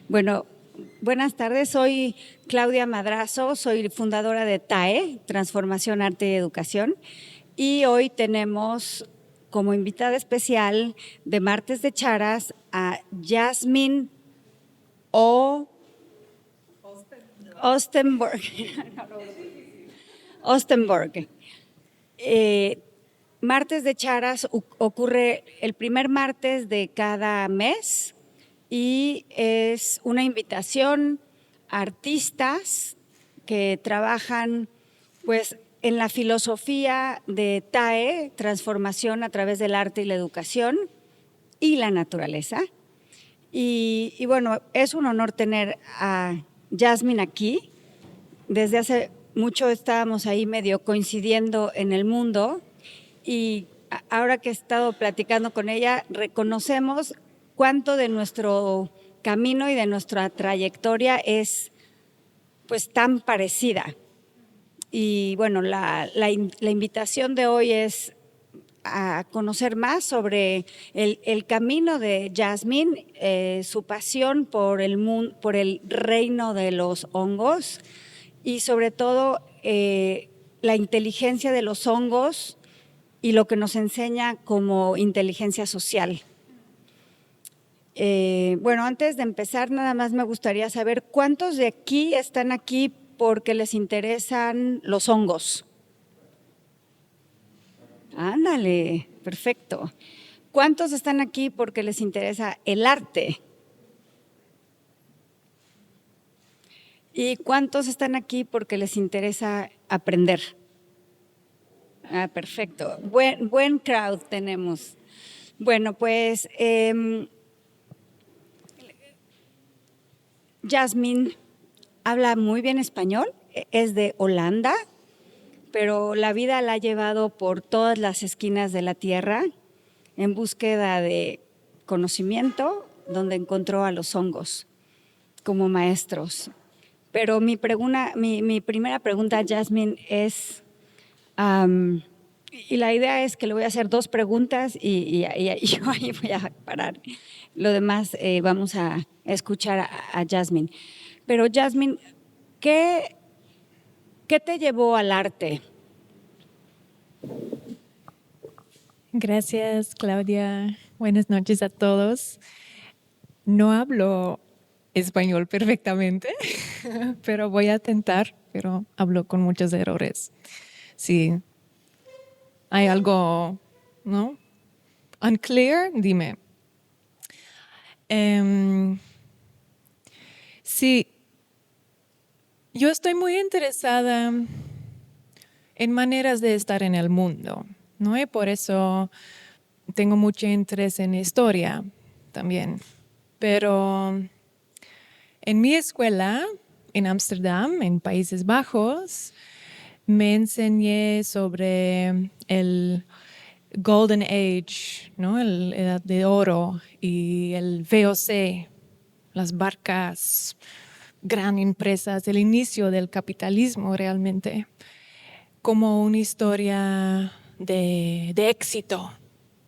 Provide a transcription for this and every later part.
Bueno, buenas tardes. Soy Claudia Madrazo, soy fundadora de TAE, Transformación, Arte y Educación. Y hoy tenemos como invitada especial de Martes de Charas a Jasmine O. Ostenborg. Ostenborg. Martes de Charas ocurre el primer martes de cada mes y es una invitación a artistas que trabajan pues en la filosofía de TAE, transformación a través del arte y la educación y la naturaleza. Y bueno, es un honor tener a Jasmine aquí. Desde hace mucho estábamos ahí medio coincidiendo en el mundo y ahora que he estado platicando con ella, reconocemos cuánto de nuestro camino y de nuestra trayectoria es pues tan parecida. Y bueno, la invitación de hoy es a conocer más sobre el camino de Jasmine, su pasión por por el reino de los hongos y sobre todo la inteligencia de los hongos y lo que nos enseña como inteligencia social. Bueno, antes de empezar, nada más me gustaría saber cuántos de aquí están aquí porque les interesan los hongos. Ándale, perfecto. ¿Cuántos están aquí porque les interesa el arte? ¿Y cuántos están aquí porque les interesa aprender? Ah, perfecto. Buen crowd tenemos. Bueno, pues Jasmine habla muy bien español, es de Holanda, pero la vida la ha llevado por todas las esquinas de la tierra en búsqueda de conocimiento, donde encontró a los hongos como maestros. Pero mi primera pregunta, Jasmine, es, y la idea es que le voy a hacer dos preguntas y yo ahí voy a parar. Lo demás vamos a escuchar a Jasmine. Pero Jasmine, ¿qué te llevó al arte? Gracias, Claudia. Buenas noches a todos. No hablo español perfectamente, pero voy a intentar, pero hablo con muchos errores. Si hay algo, ¿no? Unclear, dime. Sí, yo estoy muy interesada en maneras de estar en el mundo, ¿no? Y por eso tengo mucho interés en historia también. Pero en mi escuela, en Ámsterdam, en Países Bajos, me enseñé sobre el Golden Age, ¿no? La Edad de Oro y el VOC, las barcas, gran empresas, el inicio del capitalismo realmente, como una historia de éxito,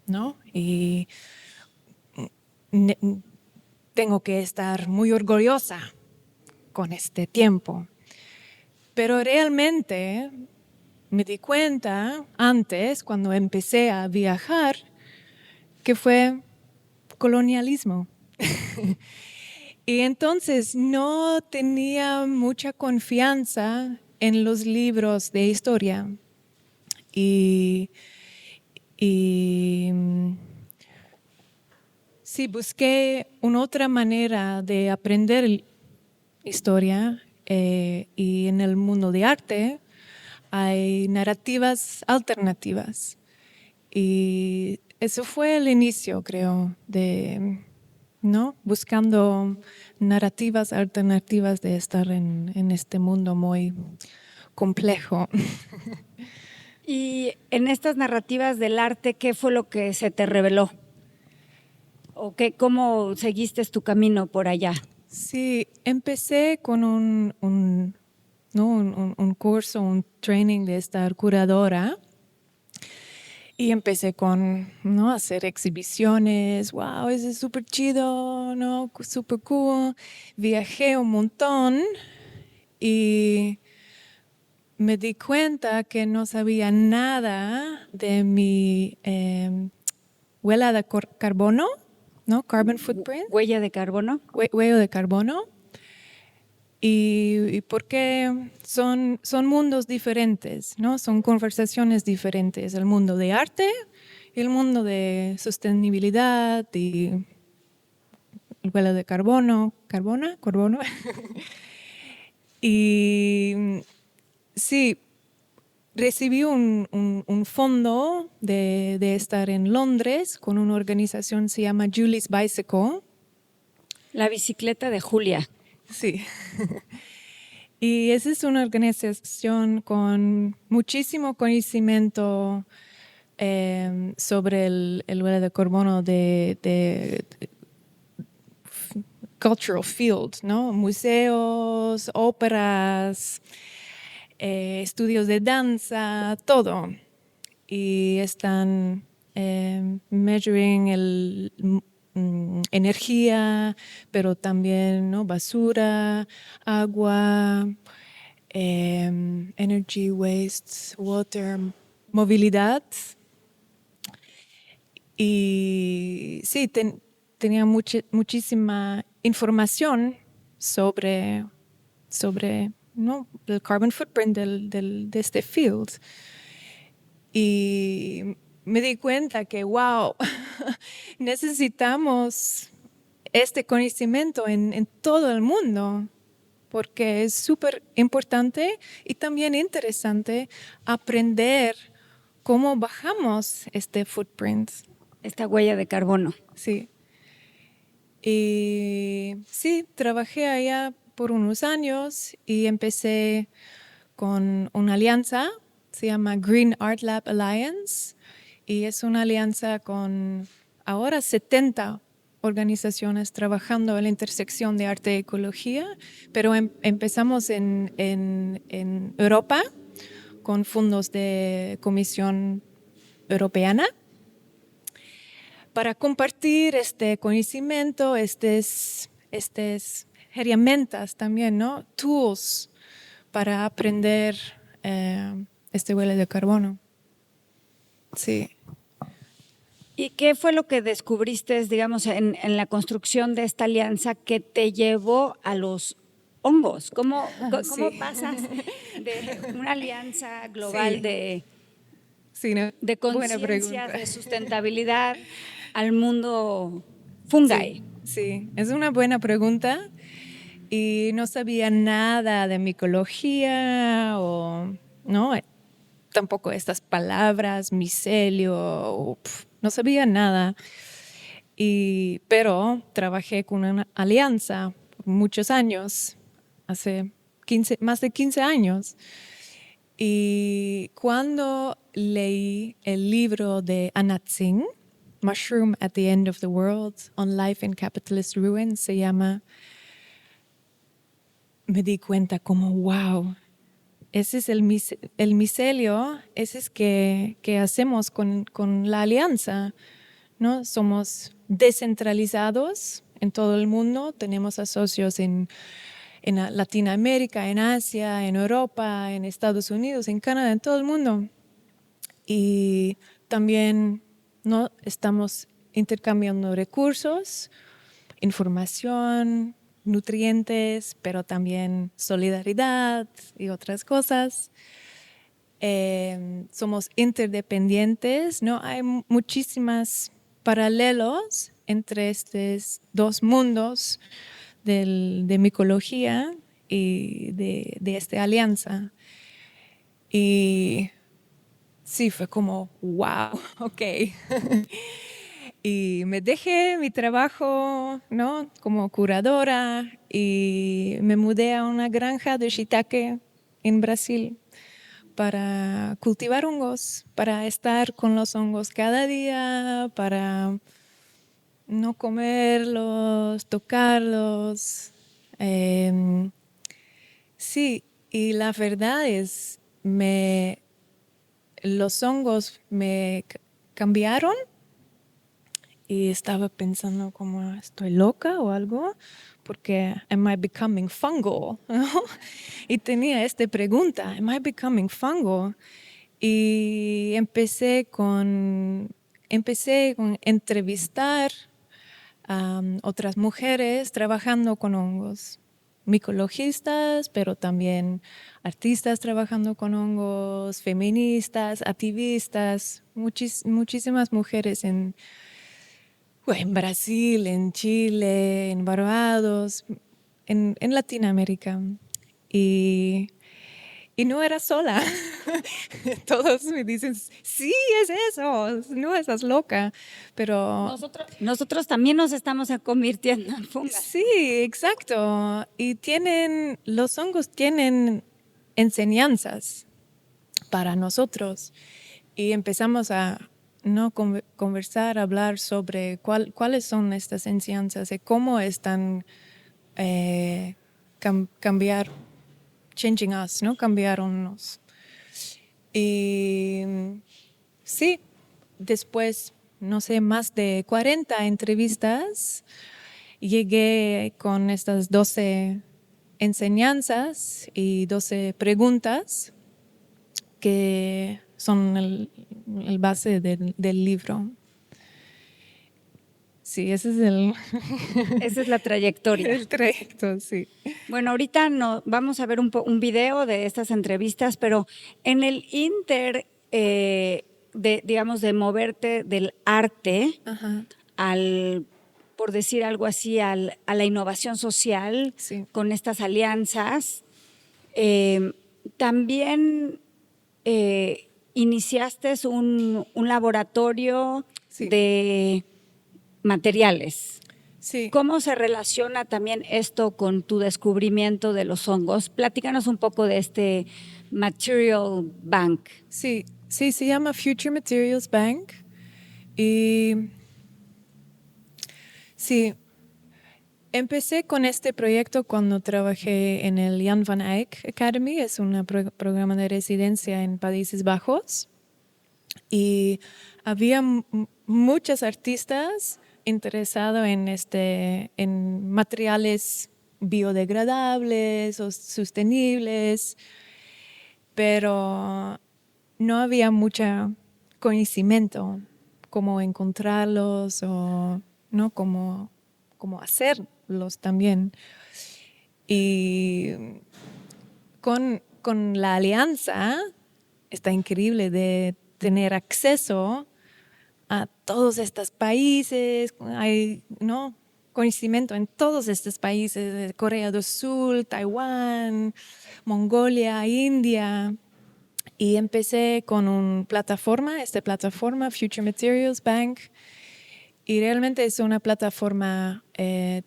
¿no? Y tengo que estar muy orgullosa con este tiempo. Pero realmente me di cuenta antes, cuando empecé a viajar, que fue colonialismo. Y entonces no tenía mucha confianza en los libros de historia. Y sí, busqué una otra manera de aprender historia y en el mundo de arte hay narrativas alternativas. Y eso fue el inicio, creo, de, ¿no? Buscando narrativas alternativas de estar en este mundo muy complejo. Y en estas narrativas del arte, ¿qué fue lo que se te reveló? ¿O cómo seguiste tu camino por allá? Sí, empecé con ¿no? un curso, un training de estar curadora. Y empecé con, ¿no? Hacer exhibiciones. Wow, ese es súper chido, ¿no? Súper cool. Viajé un montón y me di cuenta que no sabía nada de mi huella de carbono, ¿no? Carbon footprint, Huella de carbono. huello de carbono. Y porque son mundos diferentes, ¿no? Son conversaciones diferentes, el mundo de arte y el mundo de sostenibilidad y el huella de carbono. Y sí, recibí un fondo de estar en Londres con una organización que se llama Julie's Bicycle. La bicicleta de Julia. Sí. Y esa es una organización con muchísimo conocimiento sobre el huella de carbono de cultural field, ¿no? Museos, óperas, estudios de danza, todo. Y están measuring energía, pero también, ¿no? Basura, agua, energy, waste, water, movilidad. Y sí, tenía muchísima información sobre ¿no? el carbon footprint de este field. Y me di cuenta que, wow, necesitamos este conocimiento en todo el mundo, porque es súper importante y también interesante aprender cómo bajamos este footprint. Esta huella de carbono. Sí. Y sí, trabajé allá por unos años y empecé con una alianza, se llama Green Art Lab Alliance, y es una alianza con ahora 70 organizaciones trabajando en la intersección de arte y ecología, pero empezamos en Europa con fondos de Comisión Europea para compartir este conocimiento, estas herramientas también, ¿no? Tools para aprender este huella de carbono. Sí. ¿Y qué fue lo que descubriste, digamos, en la construcción de esta alianza que te llevó a los hongos? ¿Cómo Sí. pasas de una alianza global Sí. de Buena conciencia, pregunta. de sustentabilidad al mundo fungi? Sí, es una buena pregunta y no sabía nada de micología o no, tampoco estas palabras, micelio, no sabía nada. Pero trabajé con una alianza por muchos años, hace más de 15 años. Y cuando leí el libro de Anat Singh, Mushroom at the End of the World, On Life in Capitalist Ruin, se llama, me di cuenta como, wow, ese es el micelio, ese es que hacemos con la alianza, ¿no? Somos descentralizados en todo el mundo, tenemos socios en Latinoamérica, en Asia, en Europa, en Estados Unidos, en Canadá, en todo el mundo. Y también ¿no? estamos intercambiando recursos, información, nutrientes, pero también solidaridad y otras cosas. Somos interdependientes, ¿no? Hay muchísimos paralelos entre estos dos mundos de micología y de esta alianza. Y sí, fue como, wow, ok. Y me dejé mi trabajo, ¿no? Como curadora y me mudé a una granja de shiitake en Brasil para cultivar hongos, para estar con los hongos cada día, para no comerlos, tocarlos. Sí, y la verdad es, los hongos me cambiaron y estaba pensando como estoy loca o algo, porque am I becoming fungal? ¿No? Y tenía esta pregunta, am I becoming fungal? Y empecé con entrevistar a otras mujeres trabajando con hongos, micologistas, pero también artistas trabajando con hongos, feministas, activistas, muchísimas mujeres en Brasil, en Chile, en Barbados, en Latinoamérica. Y, y no era sola. Todos me dicen, sí, es eso, no estás loca. Pero Nosotros también nos estamos convirtiendo en fungas. sí, exacto. Y los hongos tienen enseñanzas para nosotros. Y empezamos a conversar, hablar sobre cuáles son estas enseñanzas y cómo están cambiar, changing us, ¿no? Cambiaronnos. Y sí, después, no sé, más de 40 entrevistas, llegué con estas 12 enseñanzas y 12 preguntas que son el base del libro. Sí, ese es Esa es la trayectoria. el trayecto, sí. Bueno, ahorita vamos a ver un video de estas entrevistas, pero en el inter, digamos, de moverte del arte Ajá. por decir algo así, a la innovación social, Sí. con estas alianzas, también iniciaste un laboratorio Sí. de materiales. Sí. ¿Cómo se relaciona también esto con tu descubrimiento de los hongos? Platícanos un poco de este Material Bank. Sí, se llama Future Materials Bank. Y sí, empecé con este proyecto cuando trabajé en el Jan van Eyck Academy, es un programa de residencia en Países Bajos. Y había muchos artistas interesados en materiales biodegradables o sostenibles, pero no había mucho conocimiento cómo encontrarlos o no cómo hacerlos también. Y con la alianza está increíble de tener acceso a todos estos países, hay conocimiento en todos estos países, Corea del Sur, Taiwán, Mongolia, India. Y empecé con esta plataforma, Future Materials Bank, y realmente es una plataforma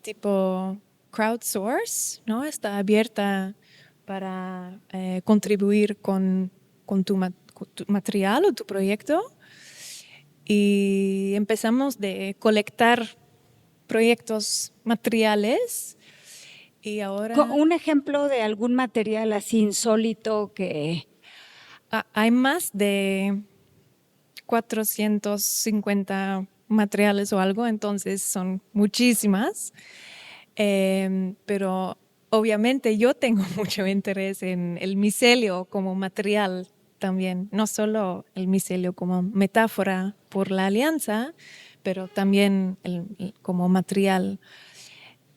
tipo crowdsource, ¿no? Está abierta para contribuir con tu material o tu proyecto. Y empezamos de colectar proyectos materiales y ahora Un ejemplo de algún material así insólito que... hay más de 450 materiales o algo, entonces son muchísimas. Pero obviamente yo tengo mucho interés en el micelio como material también, no solo el micelio como metáfora por la alianza, pero también como material.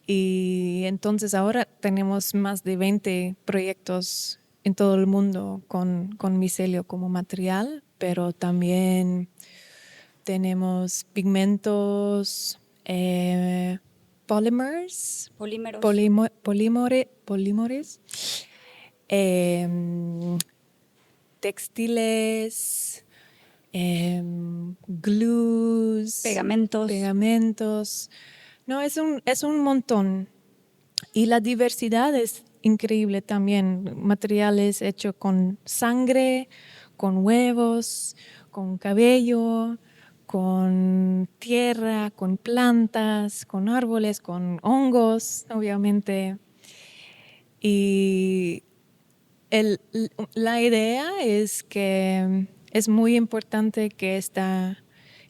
Y entonces ahora tenemos más de 20 proyectos en todo el mundo con micelio como material, pero también tenemos pigmentos, polímeros, textiles, glues, pegamentos. No, es un montón. Y la diversidad es increíble también. Materiales hechos con sangre, con huevos, con cabello, con tierra, con plantas, con árboles, con hongos, obviamente. Y la idea es que es muy importante que esta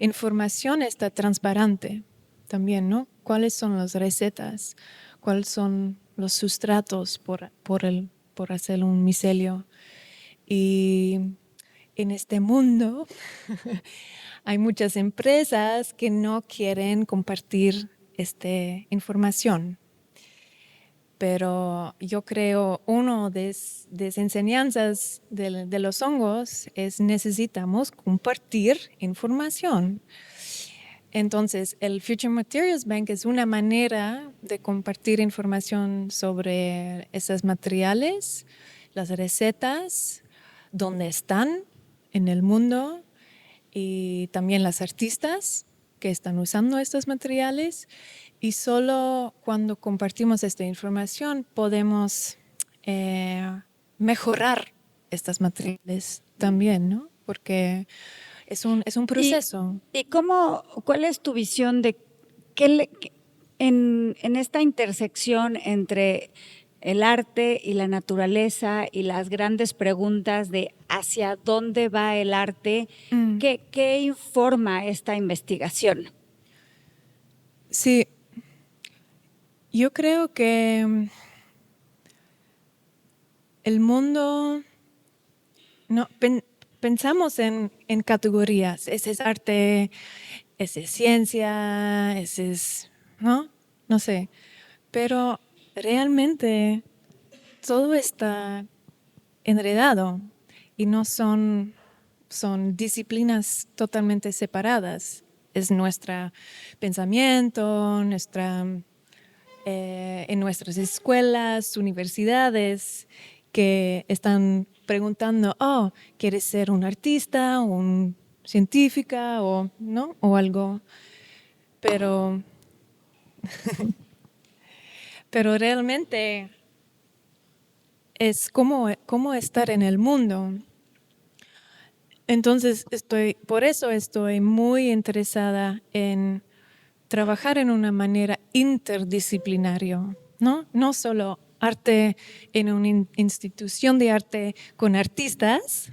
información está transparente también, ¿no? ¿Cuáles son las recetas? ¿Cuáles son los sustratos por hacer un micelio? Y en este mundo hay muchas empresas que no quieren compartir esta información. Pero yo creo una de las enseñanzas de los hongos es necesitamos compartir información. Entonces, el Future Materials Bank es una manera de compartir información sobre esos materiales, las recetas, dónde están en el mundo y también las artistas que están usando estos materiales. Y solo cuando compartimos esta información podemos mejorar estos materiales también, ¿no? Porque es un proceso. ¿Y cuál es tu visión de en esta intersección entre el arte y la naturaleza y las grandes preguntas de hacia dónde va el arte? ¿Qué informa esta investigación? Sí, yo creo que el mundo, no, pensamos en categorías. Ese es arte, ese es ciencia, ese es, ¿no? No sé. Pero realmente todo está enredado y no son disciplinas totalmente separadas. Es nuestro pensamiento, en nuestras escuelas, universidades, que están preguntando, ¿quieres ser un artista, un científica o no? O algo. Pero realmente es cómo estar en el mundo. Entonces, por eso estoy muy interesada en trabajar en una manera interdisciplinaria, ¿no? No solo arte en una institución de arte con artistas,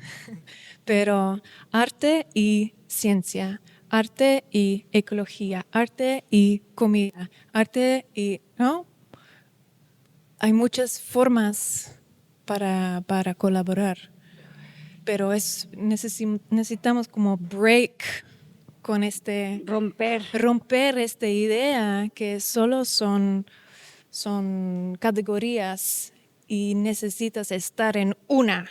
pero arte y ciencia, arte y ecología, arte y comida, arte y, ¿no? Hay muchas formas para colaborar, pero necesitamos como break con romper esta idea que solo son categorías y necesitas estar en una.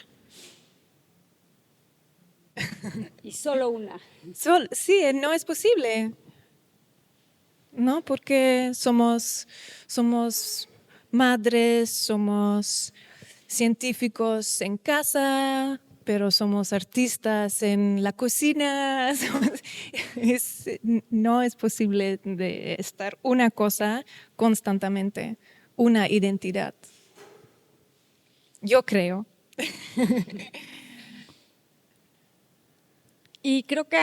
Y solo una. Sí, no es posible, ¿no? Porque somos madres, somos científicos en casa, pero somos artistas en la cocina. No es posible de estar una cosa constantemente, una identidad. Yo creo. Y creo que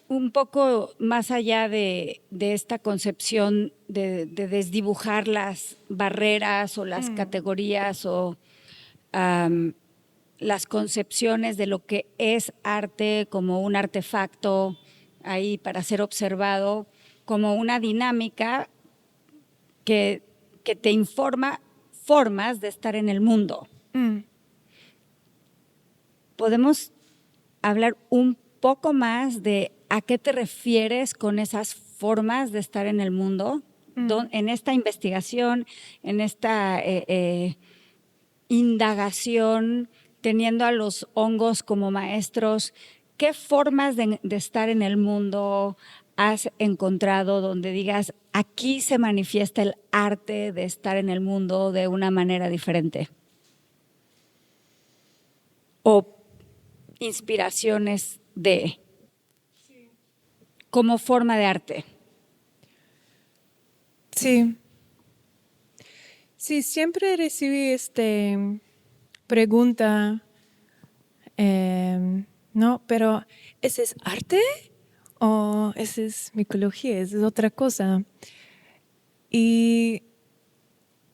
un poco más allá de esta concepción de desdibujar las barreras o las categorías o las concepciones de lo que es arte como un artefacto ahí para ser observado, como una dinámica que te informa formas de estar en el mundo. Podemos hablar un poco más de a qué te refieres con esas formas de estar en el mundo, en esta investigación, en esta indagación, teniendo a los hongos como maestros. ¿Qué formas de estar en el mundo has encontrado donde digas, aquí se manifiesta el arte de estar en el mundo de una manera diferente? O inspiraciones como forma de arte. Sí. Sí, siempre recibí esta pregunta, ¿no? Pero ¿ese es arte o esa es micología? ¿Esa es otra cosa? Y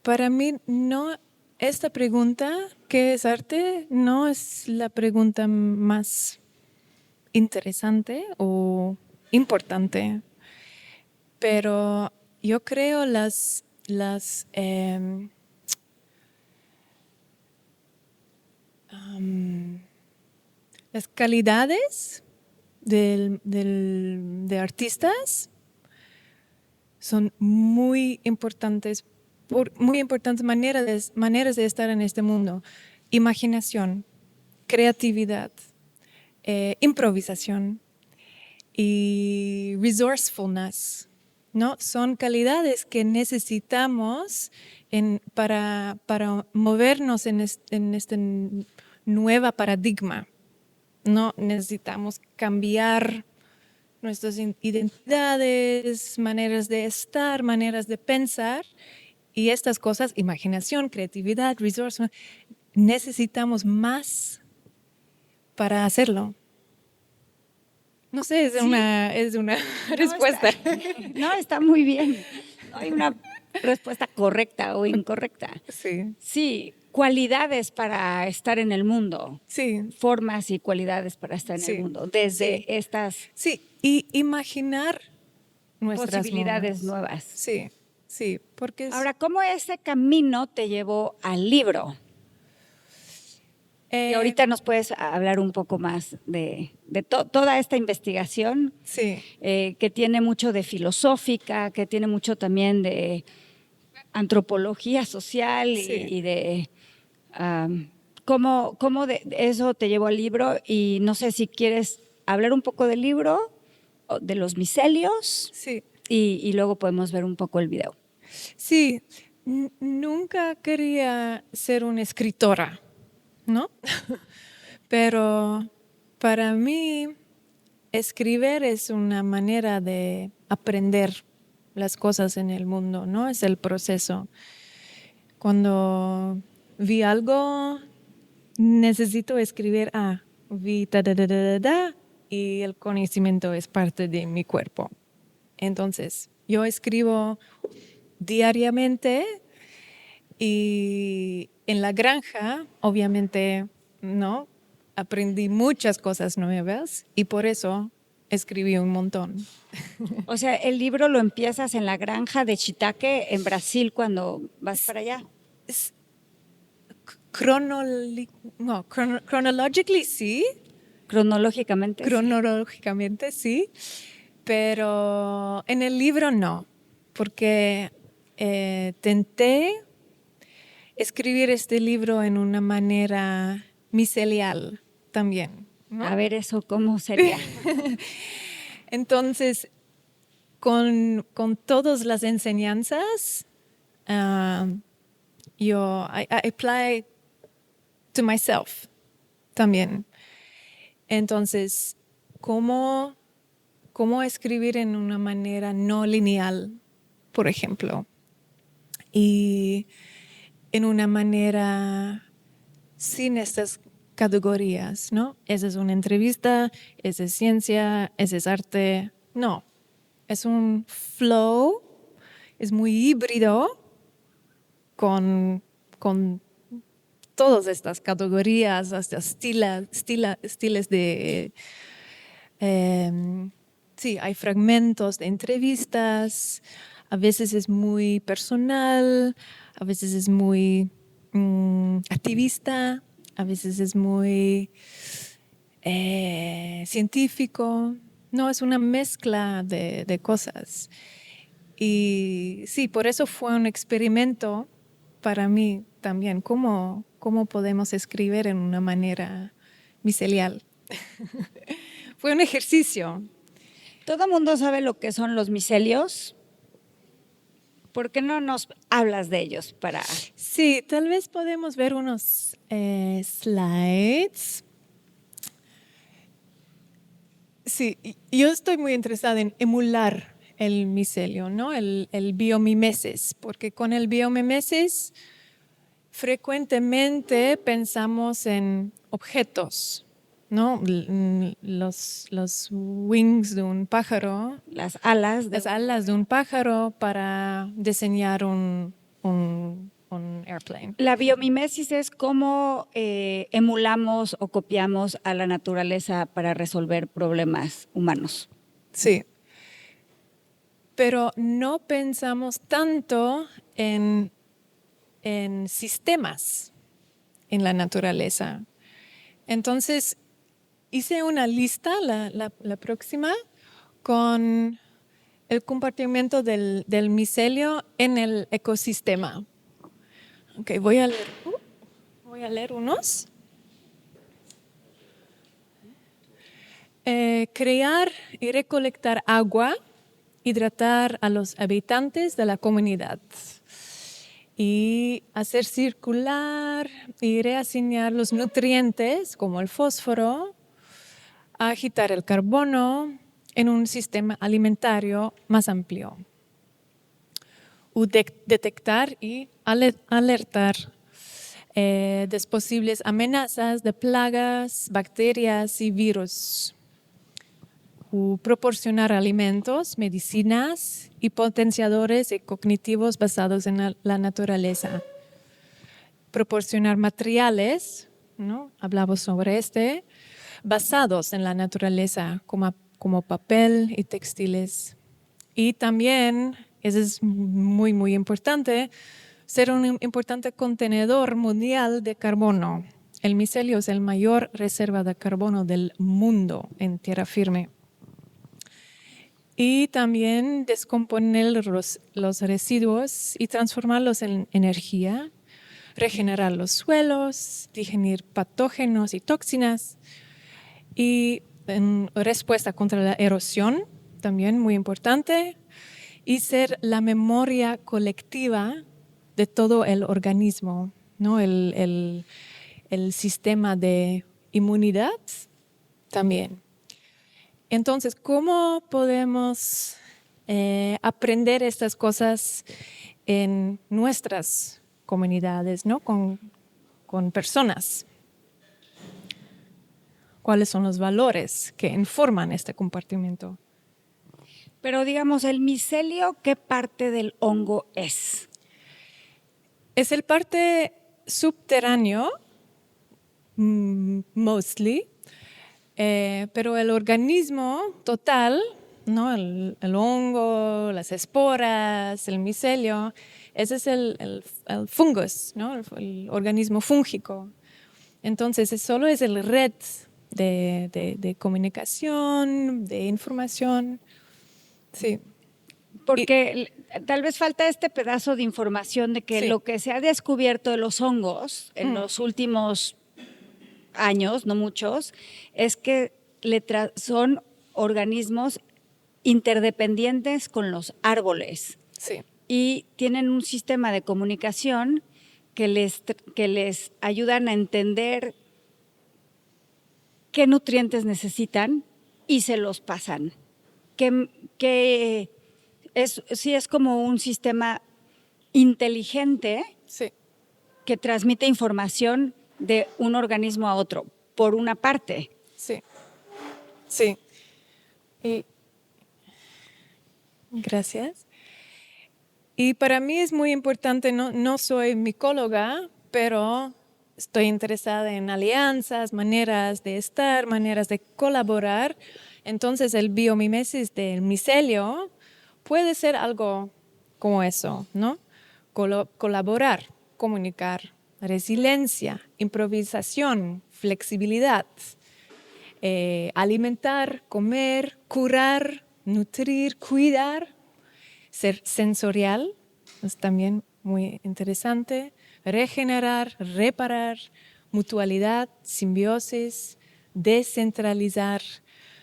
para mí no, esta pregunta, ¿qué es arte? No es la pregunta más interesante o importante. Pero yo creo las calidades de artistas son muy importantes, muy importantes maneras de estar en este mundo. Imaginación, creatividad, improvisación y resourcefulness, ¿no? Son calidades que necesitamos para movernos en este nuevo paradigma. No necesitamos cambiar nuestras identidades, maneras de estar, maneras de pensar, y estas cosas, imaginación, creatividad, resource, necesitamos más para hacerlo. No sé, es una respuesta. Está muy bien. No hay una respuesta correcta o incorrecta. Sí. Sí, cualidades para estar en el mundo. Sí. Formas y cualidades para estar en el mundo. Desde estas sí, y imaginar nuestras posibilidades nuevas. Sí, sí, porque Ahora, ¿cómo ese camino te llevó al libro? Y ahorita nos puedes hablar un poco más de toda esta investigación, sí. Que tiene mucho de filosófica, que tiene mucho también de antropología social y de cómo de eso te llevó al libro. Y no sé si quieres hablar un poco del libro, de los micelios, sí. y luego podemos ver un poco el video. Sí, nunca quería ser una escritora, ¿no? Pero para mí, escribir es una manera de aprender las cosas en el mundo, ¿no? Es el proceso. Cuando vi algo, necesito escribir, vi y el conocimiento es parte de mi cuerpo. Entonces, yo escribo diariamente y en la granja, obviamente, ¿no? Aprendí muchas cosas nuevas y por eso escribí un montón. O sea, el libro lo empiezas en la granja de Chitaque, en Brasil, cuando vas para allá. Chronologically sí. Cronológicamente. Cronológicamente sí, pero en el libro no, porque tenté escribir este libro en una manera micelial también, ¿no? A ver, eso, ¿cómo sería? Entonces, con todas las enseñanzas, I apply to myself también. Entonces, ¿cómo escribir en una manera no lineal, por ejemplo? Y en una manera sin estas categorías, ¿no? Esa es una entrevista, esa es ciencia, ese es arte. No, es un flow, es muy híbrido con todas estas categorías, hasta estilos de... sí, hay fragmentos de entrevistas, a veces es muy personal, a veces es muy activista, a veces es muy científico. No, es una mezcla de cosas. Y sí, por eso fue un experimento para mí también, cómo podemos escribir en una manera micelial. Fue un ejercicio. Todo el mundo sabe lo que son los micelios. ¿Por qué no nos hablas de ellos para...? Sí, tal vez podemos ver unos slides. Sí, yo estoy muy interesada en emular el micelio, ¿no? El biomimesis, porque con el biomimesis frecuentemente pensamos en objetos, ¿no? Los wings de un pájaro. Las alas. Las alas de un pájaro para diseñar un airplane. La biomimesis es cómo emulamos o copiamos a la naturaleza para resolver problemas humanos. Sí. Pero no pensamos tanto en sistemas en la naturaleza. Entonces, hice una lista, la próxima, con el comportamiento del micelio en el ecosistema. Ok, voy a leer unos. Crear y recolectar agua, hidratar a los habitantes de la comunidad y hacer circular y reasignar los nutrientes como el fósforo, agitar el carbono en un sistema alimentario más amplio. Detectar y alertar de posibles amenazas de plagas, bacterias y virus. Proporcionar alimentos, medicinas y potenciadores cognitivos basados en la naturaleza. Proporcionar materiales, ¿no? Hablamos sobre basados en la naturaleza, como papel y textiles. Y también, eso es muy, muy importante, ser un importante contenedor mundial de carbono. El micelio es la mayor reserva de carbono del mundo en tierra firme. Y también descomponer los residuos y transformarlos en energía, regenerar los suelos, digerir patógenos y toxinas. Y en respuesta contra la erosión, también muy importante, y ser la memoria colectiva de todo el organismo, ¿no? El sistema de inmunidad también. Entonces, ¿cómo podemos aprender estas cosas en nuestras comunidades, ¿no? Con personas? ¿Cuáles son los valores que informan este comportamiento? Pero digamos, el micelio, ¿qué parte del hongo es? Es el parte subterráneo, mostly, pero el organismo total, ¿no? El hongo, las esporas, el micelio, ese es el fungus, ¿no? El organismo fúngico. Entonces, solo es el red de comunicación, de información. Sí. Porque tal vez falta este pedazo de información de que Sí. lo que se ha descubierto de los hongos en los últimos años, no muchos, es que son organismos interdependientes con los árboles. Sí. Y tienen un sistema de comunicación que les ayudan a entender qué nutrientes necesitan y se los pasan. Sí es como un sistema inteligente, Sí. que transmite información de un organismo a otro, por una parte. Sí. Sí. Y gracias. Y para mí es muy importante, no soy micóloga, pero estoy interesada en alianzas, maneras de estar, maneras de colaborar. Entonces el biomimesis del micelio puede ser algo como eso, ¿no? Colaborar, comunicar, resiliencia, improvisación, flexibilidad, alimentar, comer, curar, nutrir, cuidar. Ser sensorial es también muy interesante. Regenerar, reparar, mutualidad, simbiosis, descentralizar,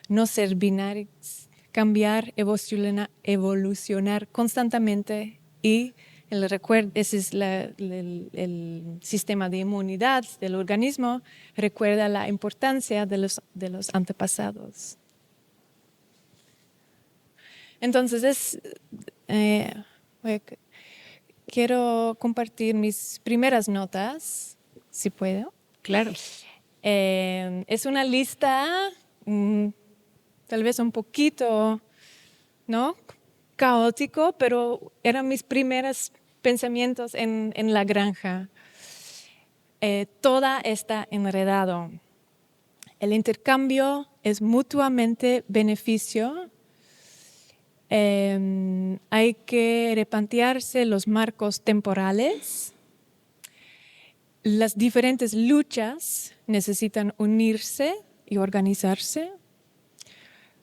no ser binarios, cambiar, evolucionar constantemente. Y ese es el sistema de inmunidad del organismo, recuerda la importancia de los antepasados. Entonces, quiero compartir mis primeras notas, si puedo. Claro. Es una lista tal vez un poquito, ¿no? Caótico, pero eran mis primeros pensamientos en la granja. Toda está enredado. El intercambio es mutuamente beneficio. Hay que replantearse los marcos temporales. Las diferentes luchas necesitan unirse y organizarse.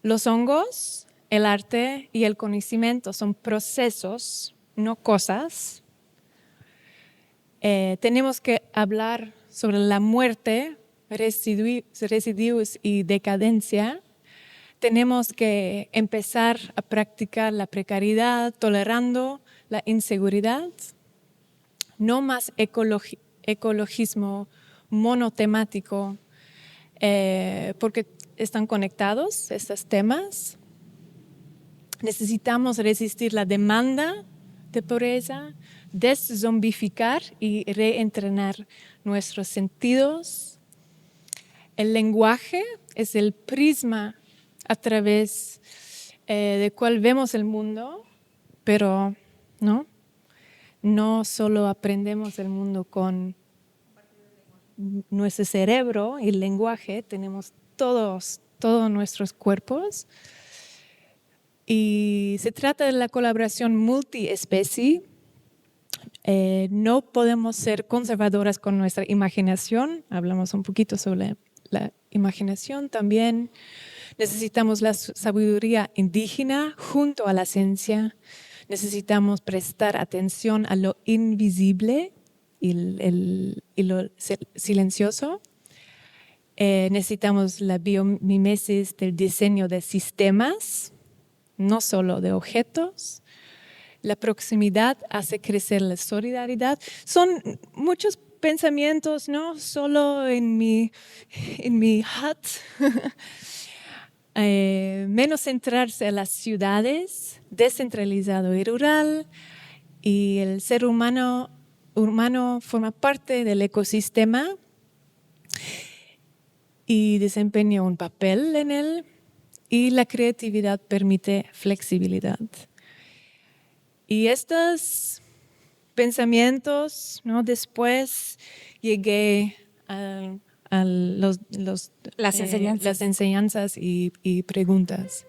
Los hongos, el arte y el conocimiento son procesos, no cosas. Tenemos que hablar sobre la muerte, residuos y decadencia. Tenemos que empezar a practicar la precariedad, tolerando la inseguridad. No más ecologismo monotemático, porque están conectados estos temas. Necesitamos resistir la demanda de pobreza, deszombificar y reentrenar nuestros sentidos. El lenguaje es el prisma a través del cual vemos el mundo, pero no solo aprendemos el mundo con nuestro cerebro y el lenguaje, tenemos todos nuestros cuerpos. Y se trata de la colaboración multiespecie. No podemos ser conservadoras con nuestra imaginación. Hablamos un poquito sobre la imaginación también. Necesitamos la sabiduría indígena junto a la ciencia. Necesitamos prestar atención a lo invisible y lo silencioso. Necesitamos la biomimesis del diseño de sistemas, no solo de objetos. La proximidad hace crecer la solidaridad. Son muchos pensamientos, no solo en mi hut. Menos centrarse en las ciudades, descentralizado y rural, y el ser humano forma parte del ecosistema y desempeña un papel en él, y la creatividad permite flexibilidad. Y estos pensamientos, después llegué a las enseñanzas y preguntas.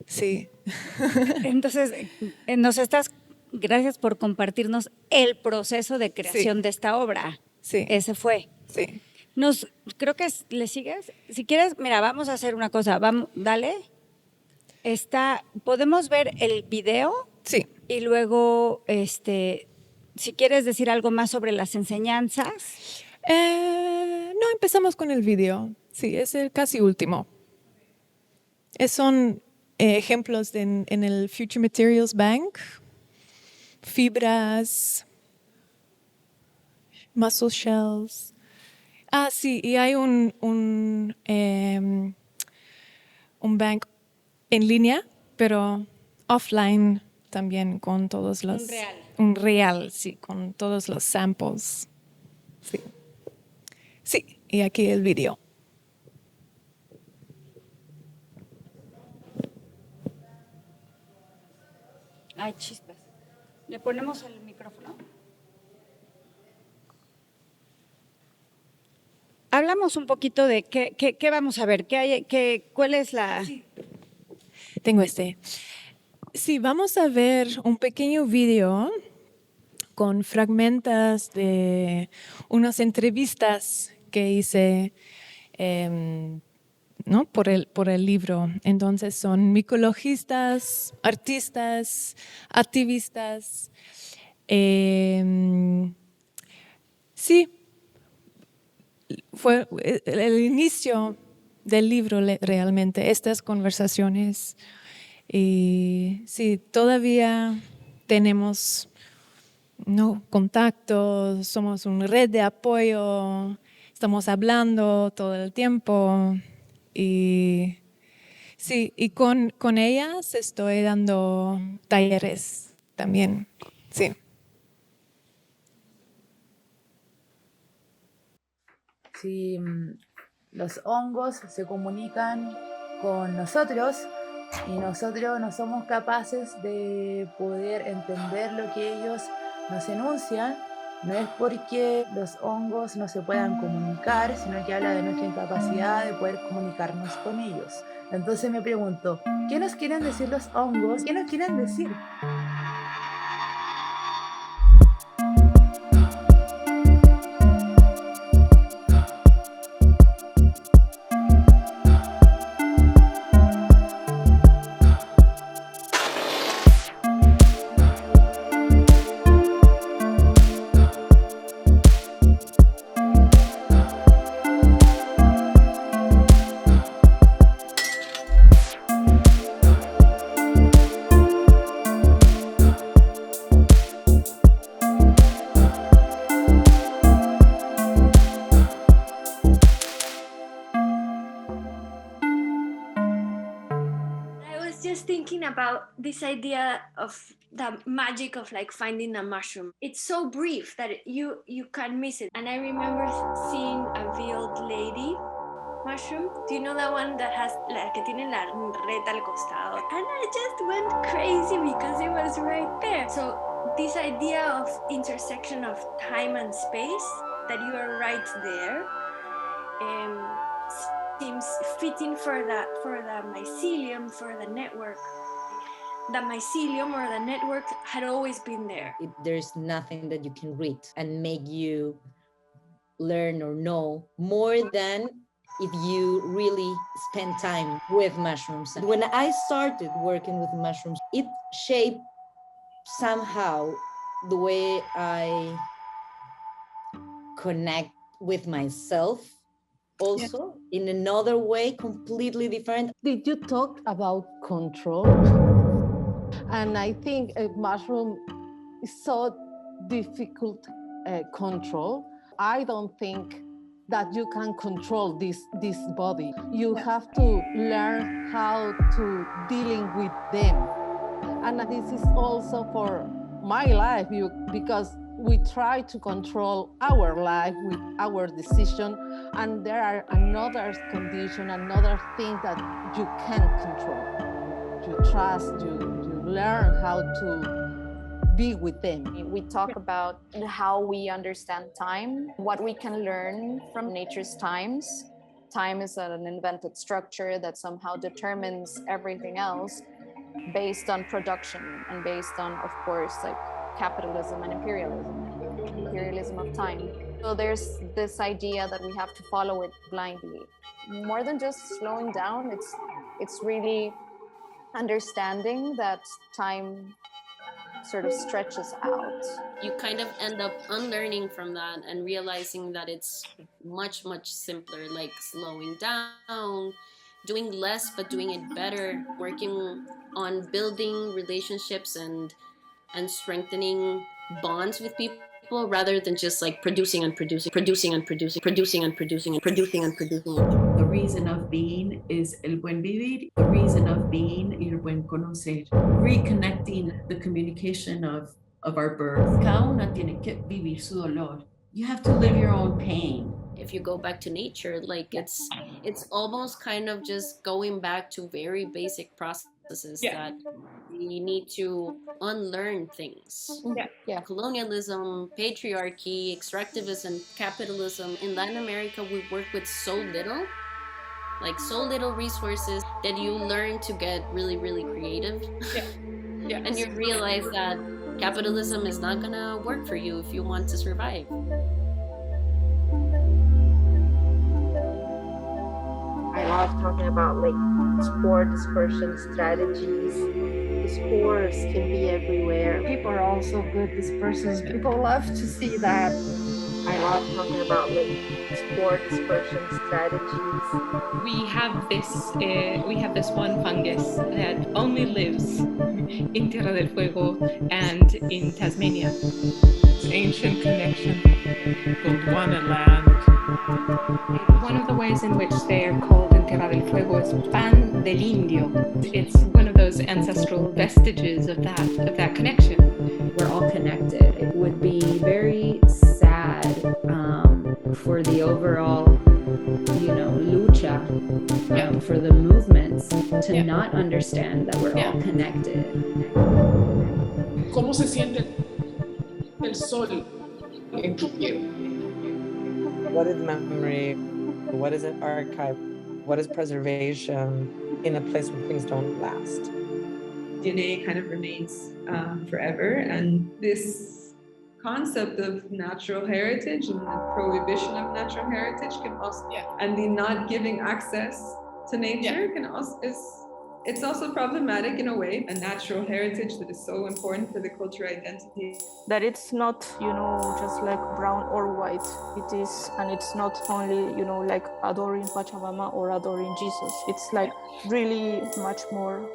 Sí. Entonces, gracias por compartirnos el proceso de creación de esta obra. Sí. Ese fue. Sí. Creo que le sigues. Si quieres, mira, vamos a hacer una cosa. Vamos, dale. ¿Podemos ver el video? Sí. Y luego, si quieres decir algo más sobre las enseñanzas. No, empezamos con el video. Sí, es el casi último. Son ejemplos en el Future Materials Bank. Fibras, mussel shells. Sí, y hay un bank en línea, pero offline también con todos los... Un real, sí, con todos los samples. Sí. Sí, y aquí el video. Ay, chispas. ¿Le ponemos el micrófono? Hablamos un poquito de qué vamos a ver, cuál es la... Sí. Tengo Sí, vamos a ver un pequeño video con fragmentos de unas entrevistas que hice por el libro. Entonces son micologistas, artistas, activistas. Sí, fue el inicio del libro realmente, estas conversaciones. Y sí, todavía tenemos contactos, somos una red de apoyo, estamos hablando todo el tiempo. Y sí, y con ellas estoy dando talleres también. Sí. Si los hongos se comunican con nosotros y nosotros no somos capaces de poder entender lo que ellos nos enuncian, No es porque los hongos no se puedan comunicar, sino que habla de nuestra incapacidad de poder comunicarnos con ellos. Entonces me pregunto, ¿qué nos quieren decir los hongos? ¿Qué nos quieren decir? Just thinking about this idea of the magic of like finding a mushroom. It's so brief that you can miss it. And I remember seeing a veiled lady mushroom. Do you know that one that has la que tiene la reta al costado? And I just went crazy because it was right there. So this idea of intersection of time and space, that you are right there, seems fitting for the mycelium, for the network. The mycelium or the network had always been there. There's nothing that you can read and make you learn or know more than if you really spend time with mushrooms. When I started working with mushrooms, it shaped somehow the way I connect with myself. Also, in another way, completely different. Did you talk about control? And I think a mushroom is so difficult control. I don't think that you can control this body. You have to learn how to dealing with them. And this is also for my life, because we try to control our life with our decision, and there are another condition, another thing that you can't control. You trust, you learn how to be with them. We talk about how we understand time, what we can learn from nature's times. Time is an invented structure that somehow determines everything else based on production and based on, of course, like capitalism and imperialism of time. So there's this idea that we have to follow it blindly. More than just slowing down, it's really understanding that time sort of stretches out. You kind of end up unlearning from that and realizing that it's much, much simpler, like slowing down, doing less but doing it better, working on building relationships and strengthening bonds with people rather than just like producing and producing. The reason of being is el buen vivir. The reason of being, el buen conocer. Reconnecting the communication of our birth. Cada una tiene que vivir su dolor. You have to live your own pain. If you go back to nature, like it's almost kind of just going back to very basic processes that we need to unlearn things. Colonialism, patriarchy, extractivism, capitalism. In Latin America, we work with so little resources that you learn to get really, really creative. And you realize that capitalism is not gonna work for you if you want to survive. I love talking about like spore dispersion strategies. The spores can be everywhere. People are also good dispersers. People love to see that. I love talking about like spore dispersion strategies. We have this one fungus that only lives in Tierra del Fuego and in Tasmania. Ancient connection, Gondwana land. One of the ways in which they are called in Tierra del Fuego is pan del indio. It's one of those ancestral vestiges of that connection. We're all connected. It would be very sad for the overall, lucha, for the movements to not understand that we're all connected. ¿Cómo se siente el sol Thank you. What is memory? What is an archive? What is preservation in a place where things don't last? DNA kind of remains forever, and this concept of natural heritage and the prohibition of natural heritage can also, and the not giving access to nature can also it's also problematic in a way. A natural heritage that is so important for the cultural identity. That it's not, just like brown or white. It is, and it's not only, like adoring Pachamama or adoring Jesus. It's like really much more,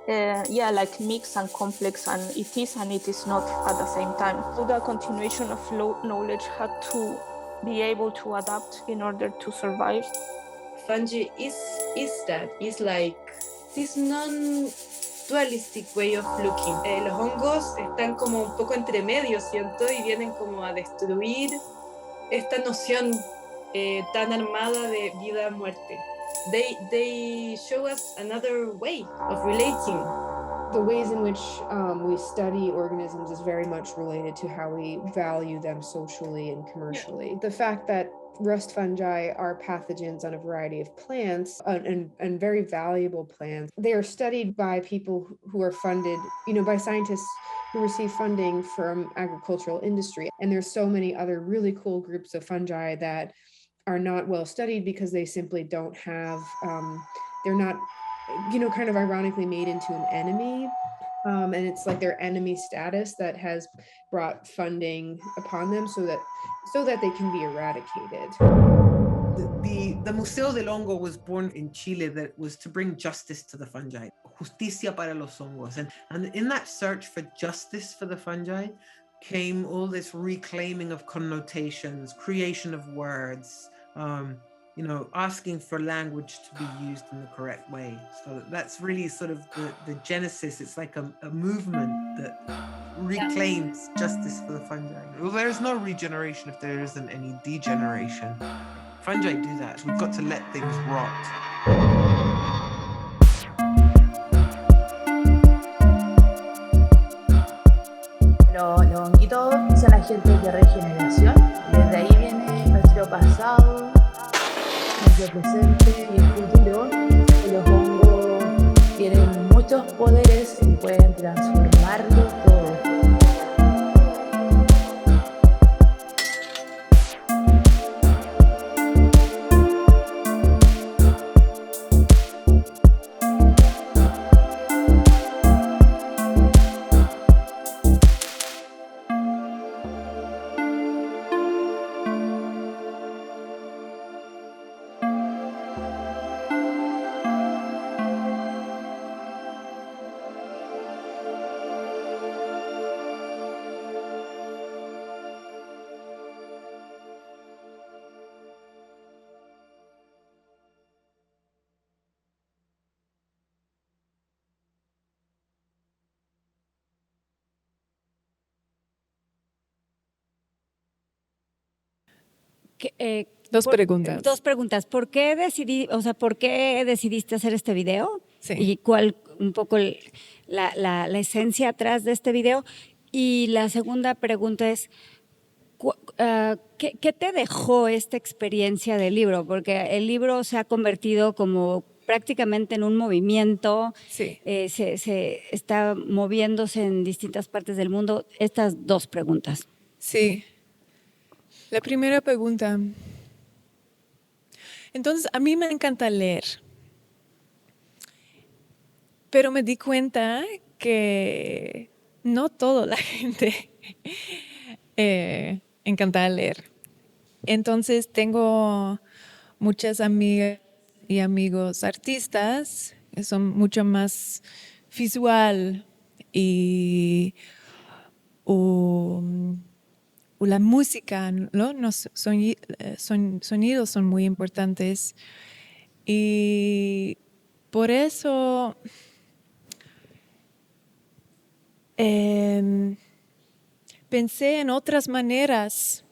like mixed and complex, and it is and it is not at the same time. So the continuation of knowledge had to be able to adapt in order to survive. Fungi is that. It's like this non-dualistic way of looking. Los hongos están como un poco entre medio, siento, y vienen como a destruir esta noción tan armada de vida-muerte. They show us another way of relating. The ways in which we study organisms is very much related to how we value them socially and commercially. The fact that rust fungi are pathogens on a variety of plants and very valuable plants. They are studied by people who are funded, by scientists who receive funding from agricultural industry. And there's so many other really cool groups of fungi that are not well studied because they simply don't have, they're not, kind of ironically made into an enemy. And it's like their enemy status that has brought funding upon them so that they can be eradicated. The Museo del Hongo was born in Chile that was to bring justice to the fungi, justicia para los hongos. And in that search for justice for the fungi came all this reclaiming of connotations, creation of words, asking for language to be used in the correct way. So that's really sort of the genesis. It's like a movement that reclaims justice for the fungi. Well, there's no regeneration if there isn't any degeneration. Fungi do that. We've got to let things rot. Los honguitos son agentes de regeneración. Desde ahí viene nuestro pasado, nuestro presente y el futuro. Los hongos tienen muchos poderes y pueden transformarlo todo. Dos preguntas. Dos preguntas. ¿Por qué decidiste hacer este video? Sí. ¿Y cuál un poco la esencia atrás de este video? Y la segunda pregunta es, ¿qué te dejó esta experiencia del libro? Porque el libro se ha convertido como prácticamente en un movimiento, sí. Se está moviéndose en distintas partes del mundo. Estas dos preguntas. Sí. La primera pregunta. Entonces, a mí me encanta leer, pero me di cuenta que no toda la gente encanta leer. Entonces, tengo muchas amigas y amigos artistas que son mucho más visual y la música, ¿no? Sonidos son muy importantes. Y por eso pensé en otras maneras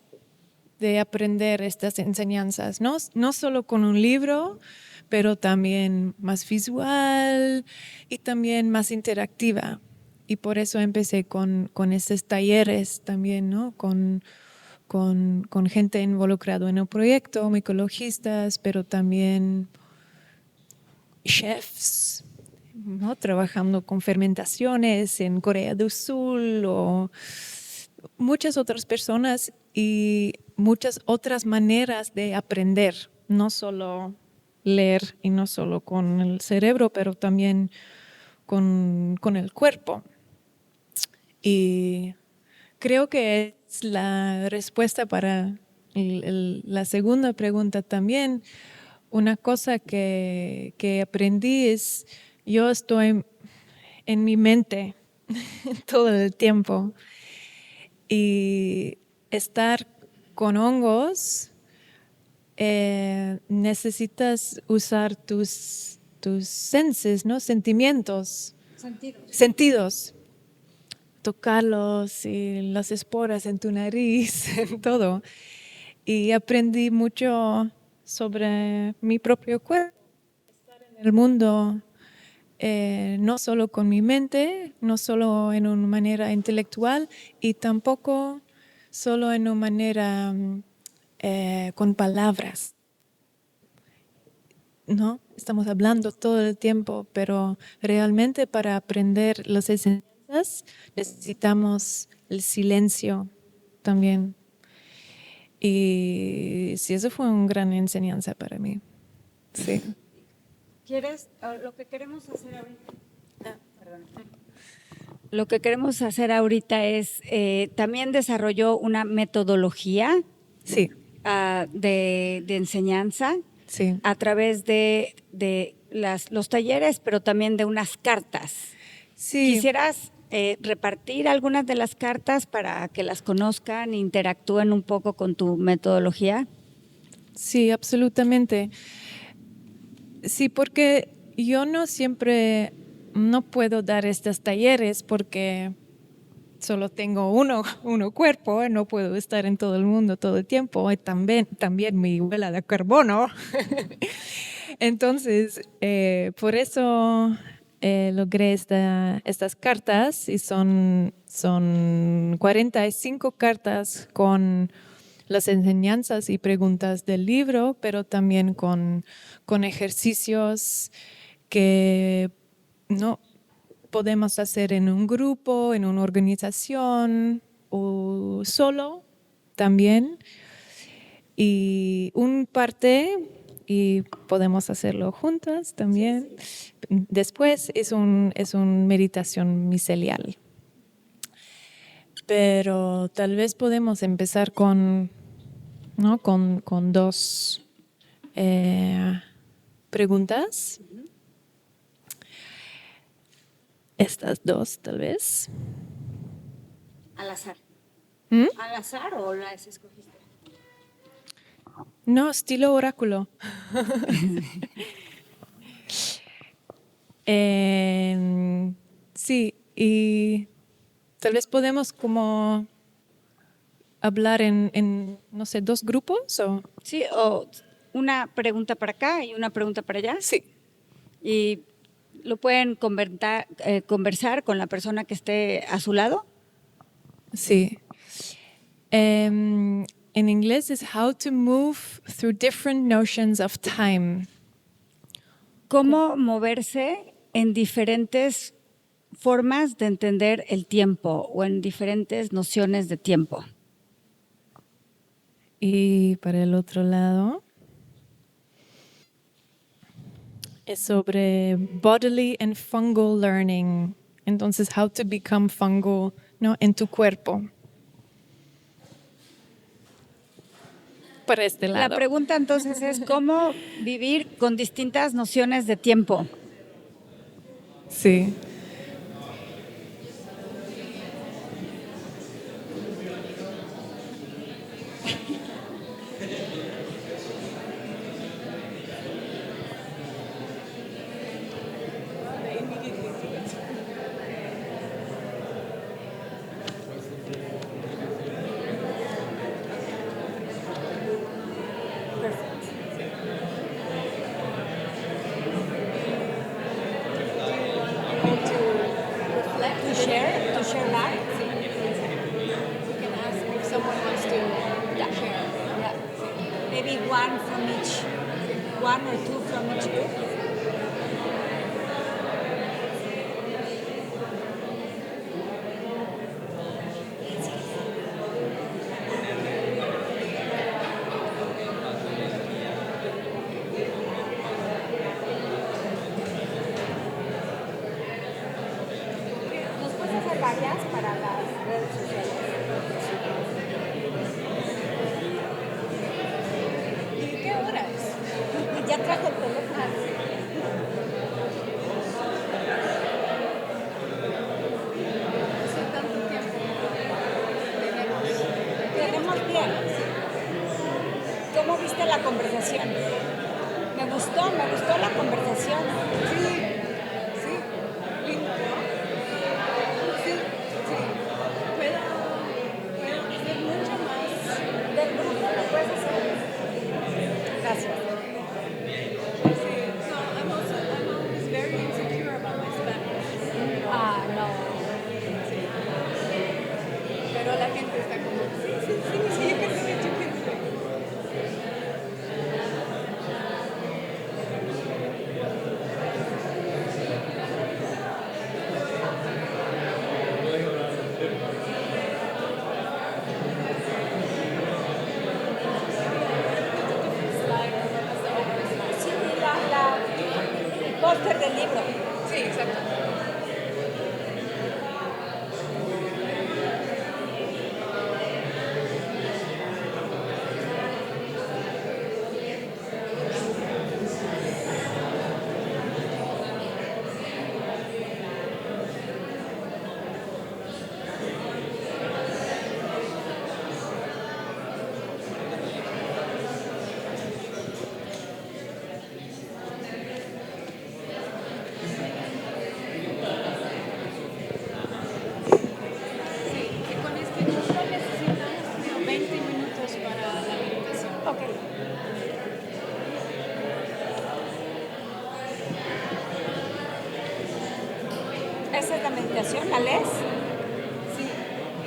de aprender estas enseñanzas, no solo con un libro, pero también más visual y también más interactiva. Y por eso empecé con estos talleres también, ¿no? Con con gente involucrada en el proyecto, micologistas, pero también chefs, ¿no? Trabajando con fermentaciones en Corea del Sur o muchas otras personas y muchas otras maneras de aprender, no solo leer y no solo con el cerebro, pero también con el cuerpo. Y creo que es la respuesta para la segunda pregunta también. Una cosa que aprendí es, yo estoy en mi mente todo el tiempo y estar con hongos, necesitas usar tus senses, ¿no? Sentidos. Tocarlos y las esporas en tu nariz, en todo. Y aprendí mucho sobre mi propio cuerpo, estar en el mundo, no solo con mi mente, no solo en una manera intelectual y tampoco solo en una manera con palabras. ¿No? Estamos hablando todo el tiempo, pero realmente para aprender las enseñanzas necesitamos el silencio también. Y sí, eso fue una gran enseñanza para mí. Sí. Lo que queremos hacer ahorita? Lo que queremos hacer ahorita es, también desarrolló una metodología de enseñanza a través de los talleres, pero también de unas cartas. ¿Quisieras repartir algunas de las cartas para que las conozcan e interactúen un poco con tu metodología? Sí, absolutamente. Sí, porque yo no puedo dar estos talleres porque solo tengo uno cuerpo, no puedo estar en todo el mundo todo el tiempo, y también mi huella de carbono. Entonces, por eso logré estas cartas, y son 45 cartas con las enseñanzas y preguntas del libro, pero también con ejercicios que no podemos hacer en un grupo, en una organización o solo también. Y y podemos hacerlo juntas también. Después es una meditación micelial. Pero tal vez podemos empezar con 2 preguntas. Estas 2, tal vez. Al azar. ¿Al azar o las escogiste? No, estilo oráculo. Sí, y tal vez podemos como hablar en no sé, 2 grupos o... Sí, o una pregunta para acá y una pregunta para allá. Sí. Y lo pueden conversar con la persona que esté a su lado. Sí. En inglés es how to move through different notions of time. Cómo moverse en diferentes formas de entender el tiempo o en diferentes nociones de tiempo. Y para el otro lado es sobre bodily and fungal learning. Entonces, how to become fungal, ¿no? En tu cuerpo. Para este lado. La pregunta entonces es cómo vivir con distintas nociones de tiempo. Sí. To share that? We can ask if someone wants to one from each, one or two from each group. ¿Nos puedes hacer varias para las redes sociales? ¿Y qué horas? Ya traje el teléfono. ¿Hace tanto tiempo tenemos bien? ¿Cómo viste la conversación? Me gustó la conversación. Sí, sí, lindo. Sí, sí. Puedo hacer mucho más. Del grupo lo puedes hacer. Gracias. No, I'm always very insecure about my Spanish. No. Sí. Pero la gente está como, sí, you can do it, you can do it. Sí, el póster del libro. Sí, exacto. Y con este grupo necesitamos como 20 minutos para la meditación. Ok. ¿Esa es la meditación? ¿La lees? Sí,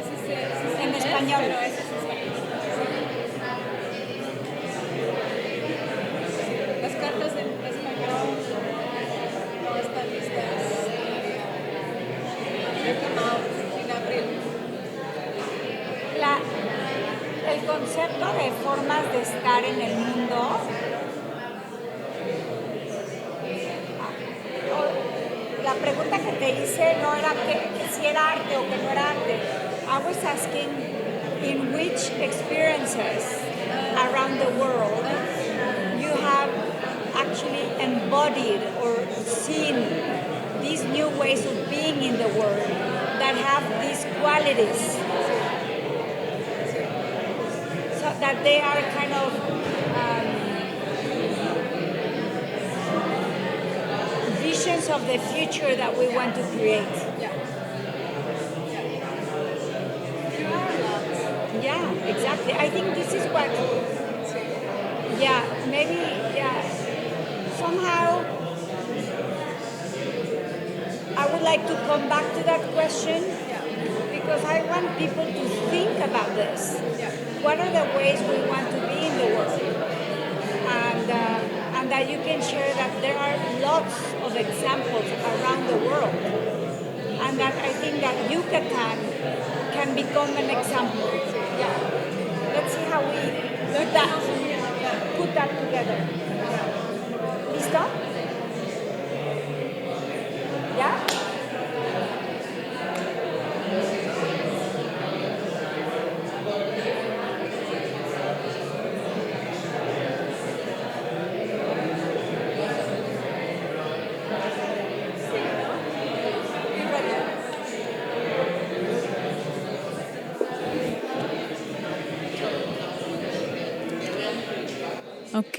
ese es En inglés, español. Pero ese es español. Las cartas en español no están listas todavía. They come out en abril. El concepto de formas de estar en el mundo la pregunta que te hice no era que si era arte o que no era arte. I was asking in which experiences around the world you have actually embodied or seen these new ways of being in the world that have these qualities. So that they are kind of visions of the future that we want to create. Yeah, exactly. I think this is what, maybe, somehow I would like to come back to that question because I want people to think about this. What are the ways we want to be in the world? And that you can share that there are lots of examples around the world. And that I think that Yucatan can become an example. Let's see how we put that together. ¿Listo? ¿Ya? Ok.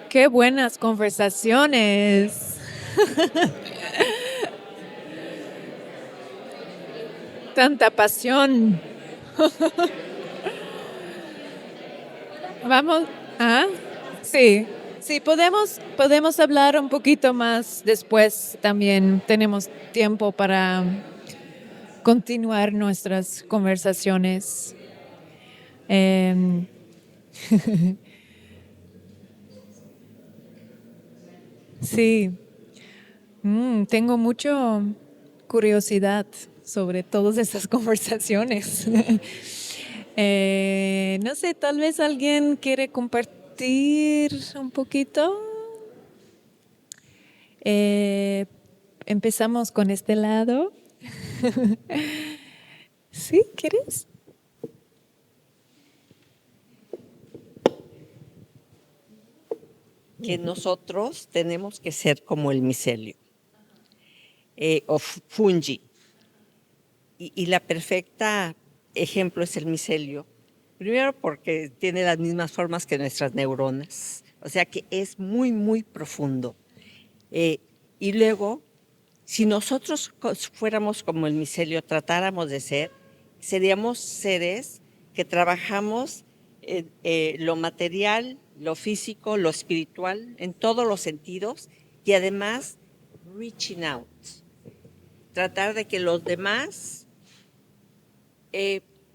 Qué buenas conversaciones. Tanta pasión. Vamos. ¿Ah? Sí. Sí, podemos hablar un poquito más después también. Tenemos tiempo para continuar nuestras conversaciones. Sí, tengo mucha curiosidad sobre todas estas conversaciones. No sé, tal vez alguien quiere compartir un poquito. Empezamos con este lado. ¿Sí? ¿Quieres? Que nosotros tenemos que ser como el micelio o fungi. Y la perfecta ejemplo es el micelio. Primero porque tiene las mismas formas que nuestras neuronas, o sea que es muy, muy profundo. Y luego, si nosotros fuéramos como el micelio, tratáramos de ser, seríamos seres que trabajamos lo material, lo físico, lo espiritual, en todos los sentidos, y además reaching out. Tratar de que los demás,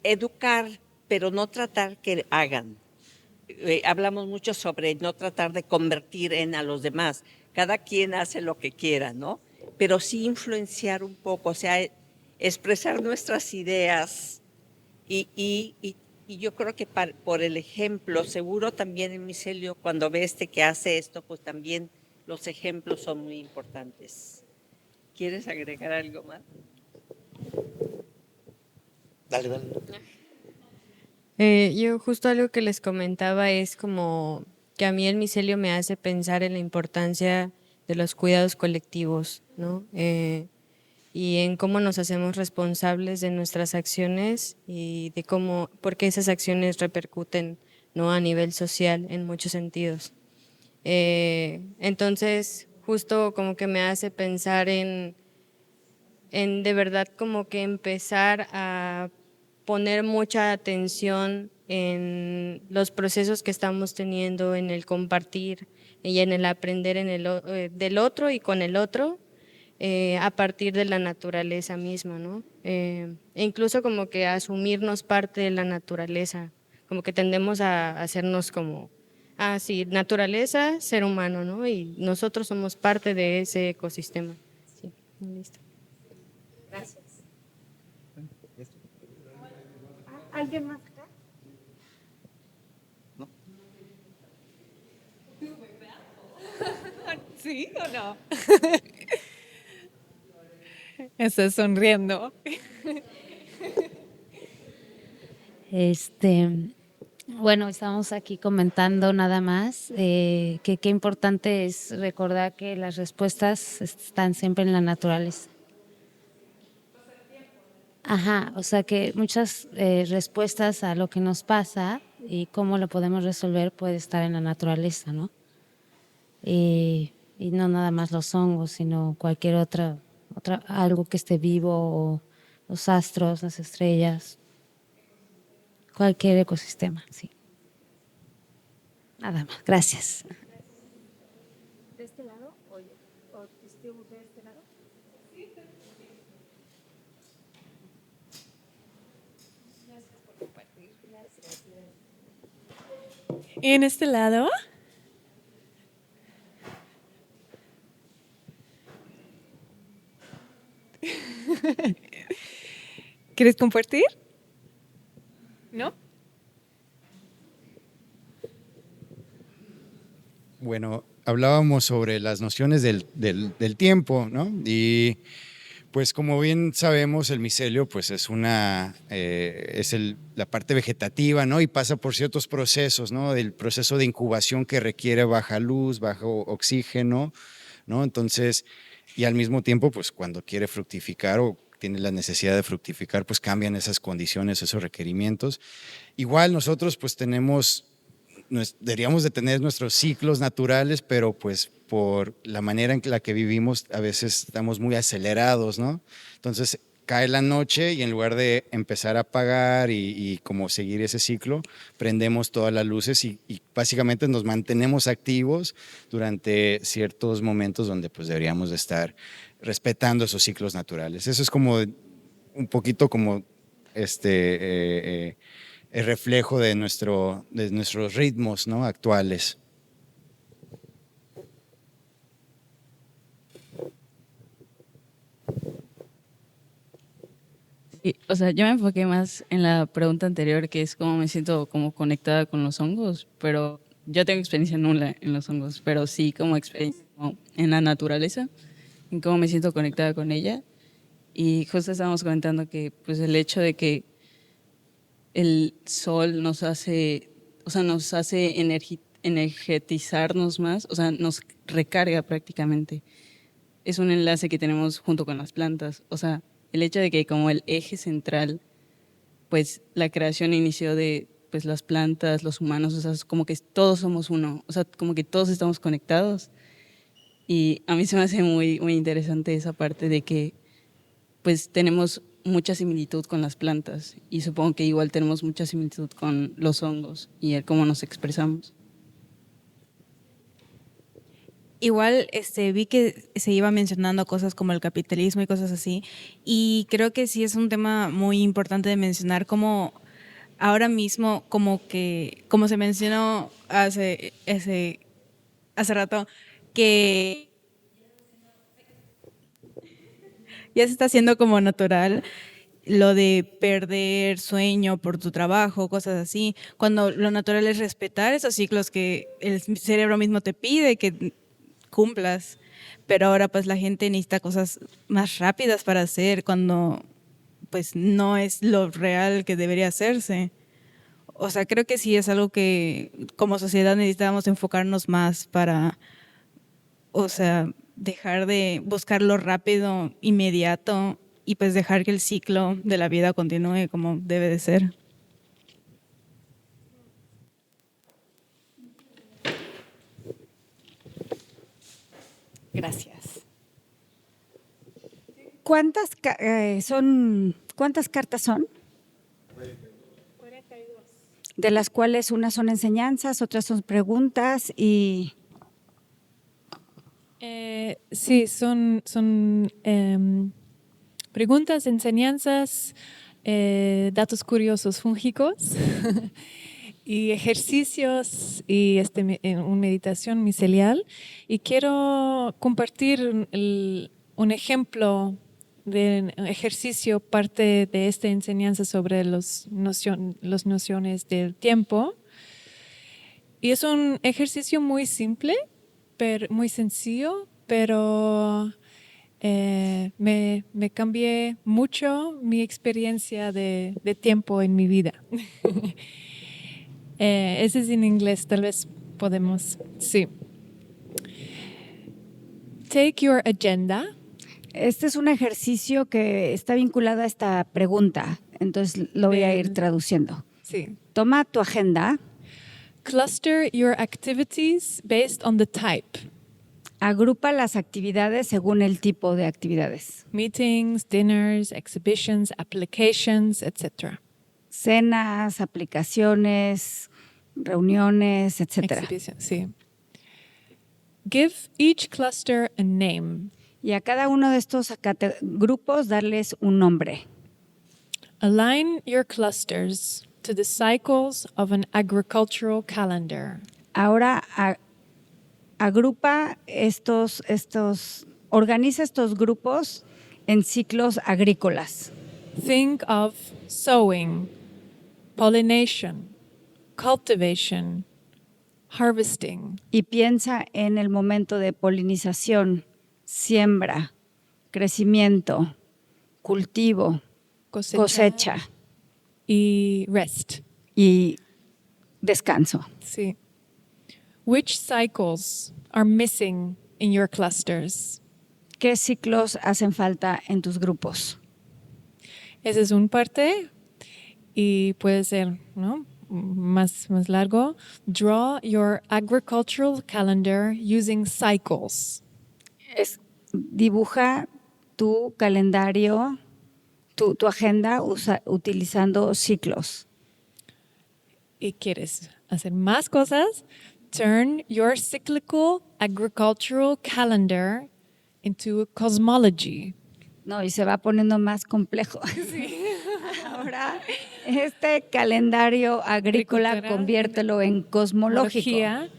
educar, pero no tratar que hagan. Hablamos mucho sobre no tratar de convertir en a los demás. Cada quien hace lo que quiera, ¿no? Pero sí influenciar un poco, o sea, expresar nuestras ideas y yo creo que por el ejemplo, seguro también el micelio, cuando ve que hace esto, pues también los ejemplos son muy importantes. ¿Quieres agregar algo más? Dale. Yo justo algo que les comentaba es como que a mí el micelio me hace pensar en la importancia de los cuidados colectivos, ¿no? Y en cómo nos hacemos responsables de nuestras acciones y de cómo, porque esas acciones repercuten, ¿no?, a nivel social en muchos sentidos. Entonces, justo como que me hace pensar en de verdad como que empezar a poner mucha atención en los procesos que estamos teniendo, en el compartir y en el aprender del otro y con el otro, a partir de la naturaleza misma, ¿no? E incluso como que asumirnos parte de la naturaleza, como que tendemos a hacernos como, sí, naturaleza, ser humano, ¿no? Y nosotros somos parte de ese ecosistema. Sí, listo. Gracias. ¿Alguien más acá? ¿No? ¿Sí o no? Estás sonriendo. Bueno, estamos aquí comentando nada más que qué importante es recordar que las respuestas están siempre en la naturaleza. Ajá, o sea que muchas respuestas a lo que nos pasa y cómo lo podemos resolver puede estar en la naturaleza, ¿no? Y no nada más los hongos, sino cualquier otra algo que esté vivo, o los astros, las estrellas, cualquier ecosistema, sí. Nada más, gracias. ¿De este lado o de este lado? Sí. Gracias por compartir. Gracias. ¿Y en este lado? ¿Quieres compartir? ¿No? Bueno, hablábamos sobre las nociones del tiempo, ¿no? Y pues como bien sabemos, el micelio pues es la parte vegetativa, ¿no? Y pasa por ciertos procesos, ¿no? El proceso de incubación que requiere baja luz, bajo oxígeno, ¿no? Entonces, y al mismo tiempo, pues cuando quiere fructificar o tiene la necesidad de fructificar, pues cambian esas condiciones, esos requerimientos. Igual nosotros pues deberíamos de tener nuestros ciclos naturales, pero pues por la manera en la que vivimos a veces estamos muy acelerados, ¿no? Entonces cae la noche y en lugar de empezar a apagar y como seguir ese ciclo, prendemos todas las luces y básicamente nos mantenemos activos durante ciertos momentos donde pues deberíamos de estar respetando esos ciclos naturales. Eso es como un poquito como el reflejo de nuestros ritmos, ¿no? Actuales. O sea, yo me enfoqué más en la pregunta anterior, que es cómo me siento como conectada con los hongos, pero yo tengo experiencia nula en los hongos, pero sí como experiencia como en la naturaleza, en cómo me siento conectada con ella. Y justo estábamos comentando que pues el hecho de que el sol nos hace energetizarnos más, o sea, nos recarga prácticamente. Es un enlace que tenemos junto con las plantas, o sea, el hecho de que como el eje central, pues la creación inició de pues las plantas, los humanos, o sea, es como que todos somos uno, o sea, como que todos estamos conectados. Y a mí se me hace muy, muy interesante esa parte de que pues tenemos mucha similitud con las plantas y supongo que igual tenemos mucha similitud con los hongos y el cómo nos expresamos. Igual vi que se iba mencionando cosas como el capitalismo y cosas así, y creo que sí es un tema muy importante de mencionar, como ahora mismo, como se mencionó hace rato, que ya se está haciendo como natural lo de perder sueño por tu trabajo, cosas así, cuando lo natural es respetar esos ciclos que el cerebro mismo te pide que cumplas, pero ahora pues la gente necesita cosas más rápidas para hacer cuando pues no es lo real que debería hacerse. O sea, creo que sí es algo que como sociedad necesitamos enfocarnos más para, o sea, dejar de buscar lo rápido, inmediato, y pues dejar que el ciclo de la vida continúe como debe de ser. Gracias. ¿Cuántas cartas son? 42. De las cuales unas son enseñanzas, otras son preguntas y... Sí, son preguntas, enseñanzas, datos curiosos fúngicos y ejercicios y una meditación micelial. Y quiero compartir un ejemplo de un ejercicio, parte de esta enseñanza sobre las nociones del tiempo. Y es un ejercicio muy simple, pero muy sencillo, pero me cambié mucho mi experiencia de tiempo en mi vida. Ese es en inglés, tal vez podemos, sí. Take your agenda. Este es un ejercicio que está vinculado a esta pregunta, entonces lo voy a ir traduciendo. Sí. Toma tu agenda. Cluster your activities based on the type. Agrupa las actividades según el tipo de actividades. Meetings, dinners, exhibitions, applications, etc. Cenas, aplicaciones, reuniones, etc. Sí. Give each cluster a name. Y a cada uno de estos grupos darles un nombre. Align your clusters to the cycles of an agricultural calendar. Ahora agrupa organiza estos grupos en ciclos agrícolas. Think of sowing, pollination, cultivation, harvesting. Y piensa en el momento de polinización, siembra, crecimiento, cultivo, cosecha. Y rest. Y descanso. Sí. Which cycles are missing in your clusters? ¿Qué ciclos hacen falta en tus grupos? Ese es un parte y puede ser, ¿no?, más largo. Draw your agricultural calendar using cycles. Dibuja tu calendario, tu agenda utilizando ciclos. ¿Y quieres hacer más cosas? Turn your cyclical agricultural calendar into a cosmology. No, y se va poniendo más complejo. Ahora, este calendario agrícola, conviértelo en cosmológico. Cosmología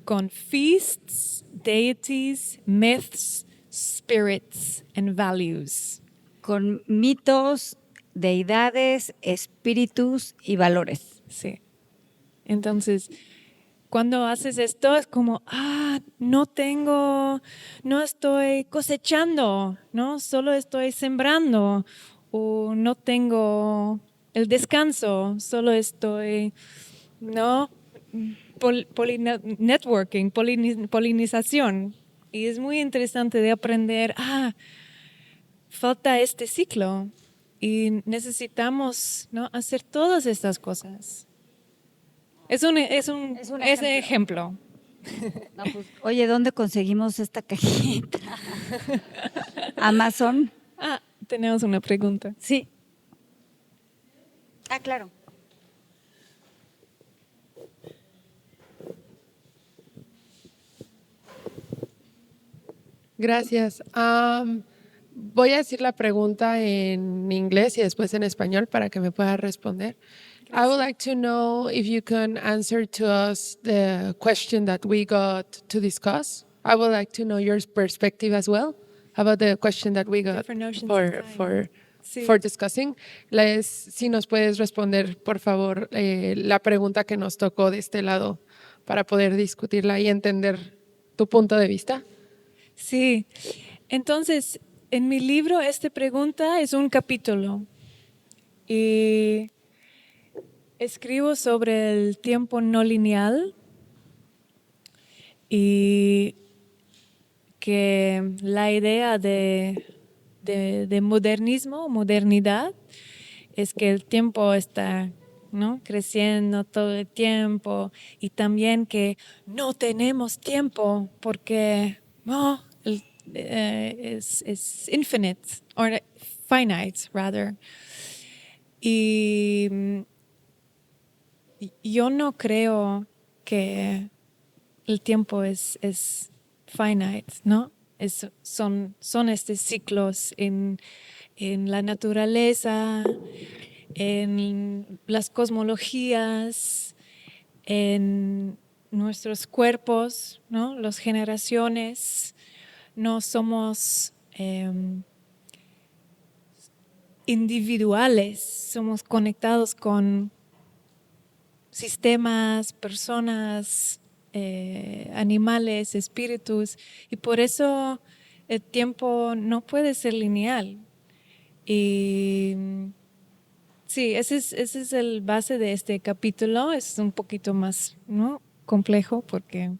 con feasts, deities, myths, spirits and values. Con mitos, deidades, espíritus y valores. Sí. Entonces, cuando haces esto es como, no estoy cosechando, ¿no? Solo estoy sembrando, o no tengo el descanso, solo estoy, ¿no? Networking, polinización. Y es muy interesante de aprender, falta este ciclo y necesitamos, ¿no?, hacer todas estas cosas. Es un ejemplo. No, pues, oye, ¿dónde conseguimos esta cajita? ¿Amazon? Tenemos una pregunta. Sí. Claro. Gracias. Voy a decir la pregunta en inglés y después en español para que me pueda responder. I would like to know if you can answer to us the question that we got to discuss. I would like to know your perspective as well about the question that we got for discussing. Si nos puedes responder, por favor, la pregunta que nos tocó de este lado para poder discutirla y entender tu punto de vista. Sí, entonces en mi libro esta pregunta es un capítulo y escribo sobre el tiempo no lineal y que la idea de modernidad, es que el tiempo está, ¿no?, creciendo todo el tiempo y también que no tenemos tiempo porque es infinite, or finite, rather. Y yo no creo que el tiempo es finite, ¿no? Son estos ciclos en la naturaleza, en las cosmologías, en nuestros cuerpos, ¿no? Las generaciones. No somos individuales, somos conectados con sistemas, personas, animales, espíritus, y por eso el tiempo no puede ser lineal. Y sí, ese es el base de este capítulo. Es un poquito más, ¿no?, complejo porque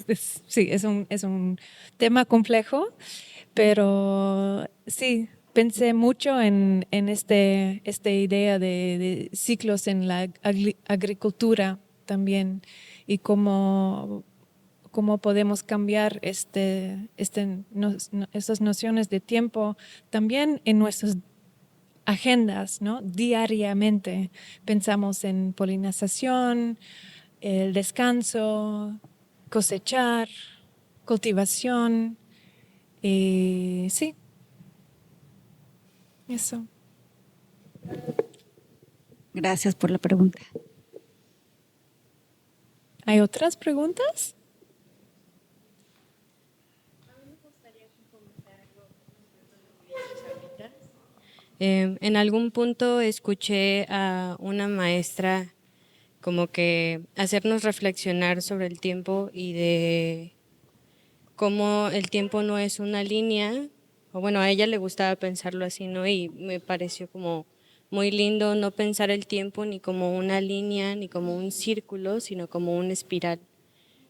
es un tema complejo, pero sí, pensé mucho en esta idea de ciclos en la agricultura también y cómo podemos cambiar estas nociones de tiempo también en nuestras agendas, ¿no? Diariamente pensamos en polinización, el descanso, cosechar, cultivación, y sí, eso. Gracias por la pregunta. ¿Hay otras preguntas? En algún punto escuché a una maestra como que hacernos reflexionar sobre el tiempo y de cómo el tiempo no es una línea, o bueno, a ella le gustaba pensarlo así, ¿no? Y me pareció como muy lindo no pensar el tiempo ni como una línea, ni como un círculo, sino como una espiral,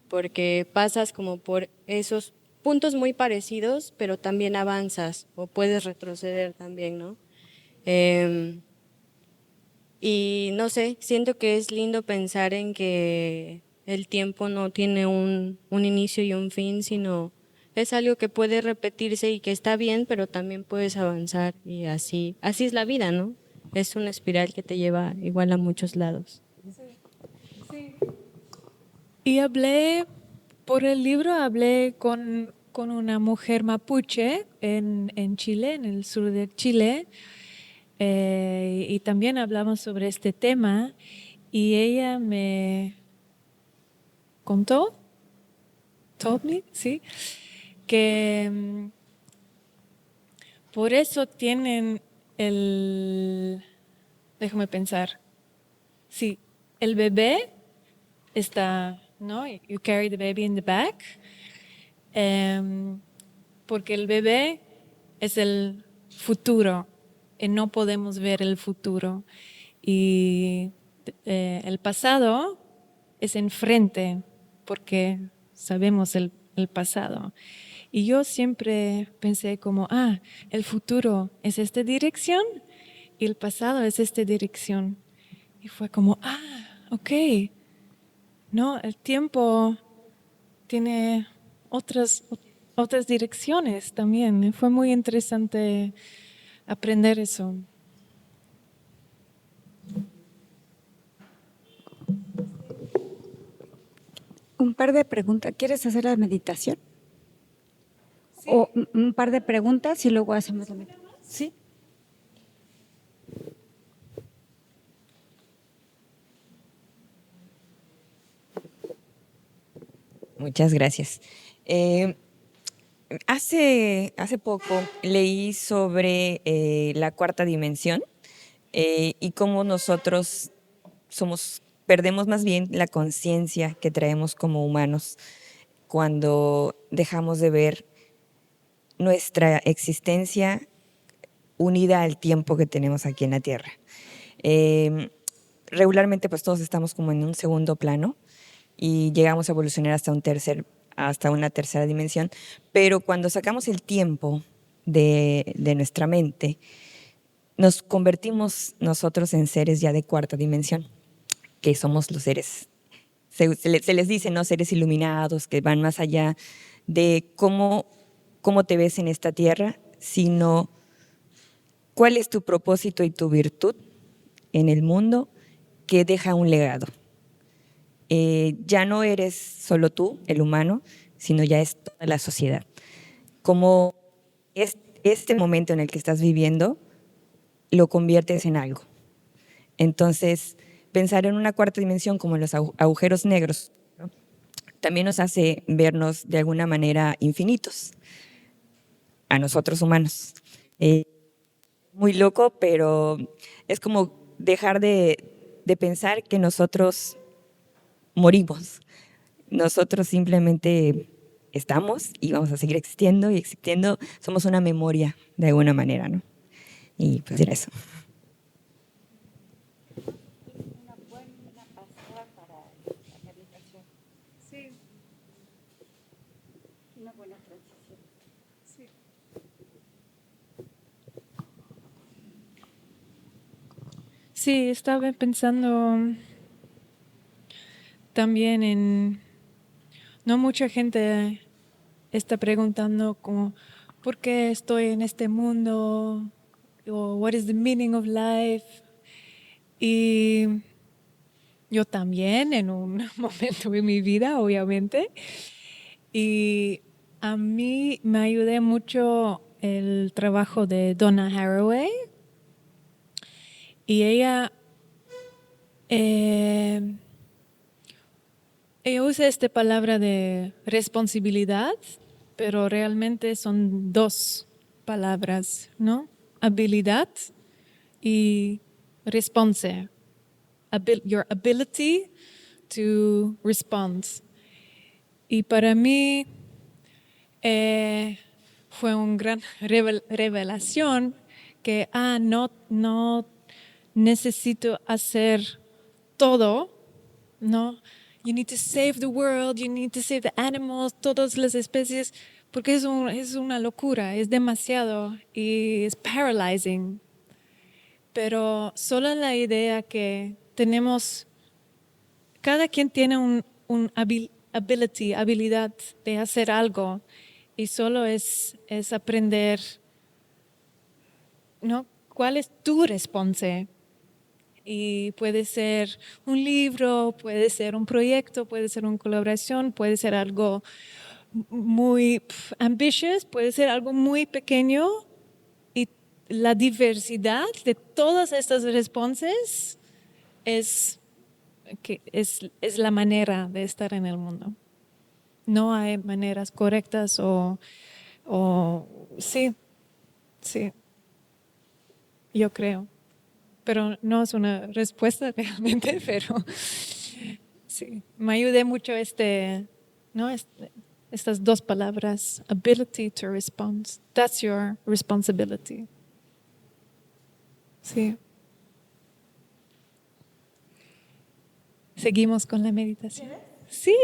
porque pasas como por esos puntos muy parecidos, pero también avanzas o puedes retroceder también, ¿no? Y no sé, siento que es lindo pensar en que el tiempo no tiene un inicio y un fin, sino es algo que puede repetirse y que está bien, pero también puedes avanzar y así es la vida, ¿no? Es una espiral que te lleva igual a muchos lados. Sí. Y por el libro hablé con con una mujer mapuche en Chile, en el sur de Chile, y también hablamos sobre este tema y ella me contó, told me, sí, que por eso tienen déjame pensar, sí, el bebé está, ¿no? You carry the baby in the back, porque el bebé es el futuro y no podemos ver el futuro. Y el pasado es enfrente porque sabemos el pasado. Y yo siempre pensé como, el futuro es esta dirección y el pasado es esta dirección. Y fue como, ok. No, el tiempo tiene otras direcciones también. Fue muy interesante aprender eso. Un par de preguntas. ¿Quieres hacer la meditación? Sí. O un par de preguntas y luego hacemos la meditación. Sí. Muchas gracias. Hace poco leí sobre la cuarta dimensión y cómo nosotros perdemos más bien la conciencia que traemos como humanos cuando dejamos de ver nuestra existencia unida al tiempo que tenemos aquí en la Tierra. Regularmente pues todos estamos como en un segundo plano y llegamos a evolucionar hasta una tercera dimensión, pero cuando sacamos el tiempo de nuestra mente, nos convertimos nosotros en seres ya de cuarta dimensión, que somos los seres, se les dice, ¿no? Seres iluminados, que van más allá de cómo te ves en esta tierra, sino cuál es tu propósito y tu virtud en el mundo que deja un legado. Ya no eres solo tú, el humano, sino ya es toda la sociedad. Como este momento en el que estás viviendo, lo conviertes en algo. Entonces, pensar en una cuarta dimensión como los agujeros negros, ¿no? También nos hace vernos de alguna manera infinitos a nosotros humanos. Muy loco, pero es como dejar de pensar que nosotros morimos. Nosotros simplemente estamos y vamos a seguir existiendo y existiendo. Somos una memoria de alguna manera, ¿no? Y pues era eso. Una buena pasada para la meditación. Sí. Una buena transición. Sí. Sí, estaba pensando también no mucha gente está preguntando como, ¿por qué estoy en este mundo? O what is the meaning of life? Y yo también en un momento de mi vida, obviamente. Y a mí me ayudó mucho el trabajo de Donna Haraway. Y ella usa esta palabra de responsabilidad, pero realmente son dos palabras, ¿no? Habilidad y response. Your ability to respond. Y para mí fue una gran revelación que no necesito hacer todo, ¿no? You need to save the world, you need to save the animals, todas las especies, porque es una locura, es demasiado y es paralyzing. Pero solo la idea que cada quien tiene un habilidad de hacer algo y solo es aprender, ¿no? ¿Cuál es tu response? Y puede ser un libro, puede ser un proyecto, puede ser una colaboración, puede ser algo muy ambitious, puede ser algo muy pequeño, y la diversidad de todas estas respuestas es la manera de estar en el mundo. No hay maneras correctas o sí, yo creo. Pero no es una respuesta realmente, pero sí, me ayudé mucho estas dos palabras, ability to respond. That's your responsibility. Sí. ¿Seguimos con la meditación? Sí.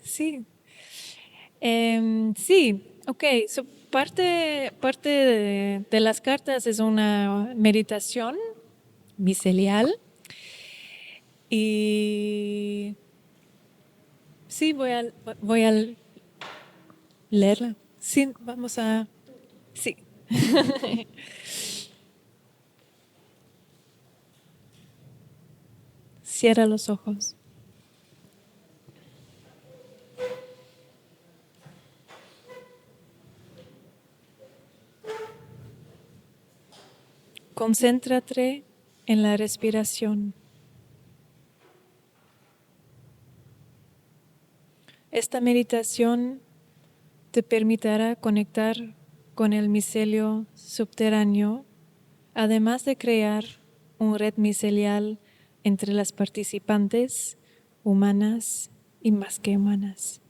Sí, ok. So parte de las cartas es una meditación micelial. Y sí, voy a leerla. Sí, vamos a... Sí. Cierra los ojos. Concéntrate en la respiración. Esta meditación te permitirá conectar con el micelio subterráneo, además de crear una red micelial entre las participantes humanas y más que humanas.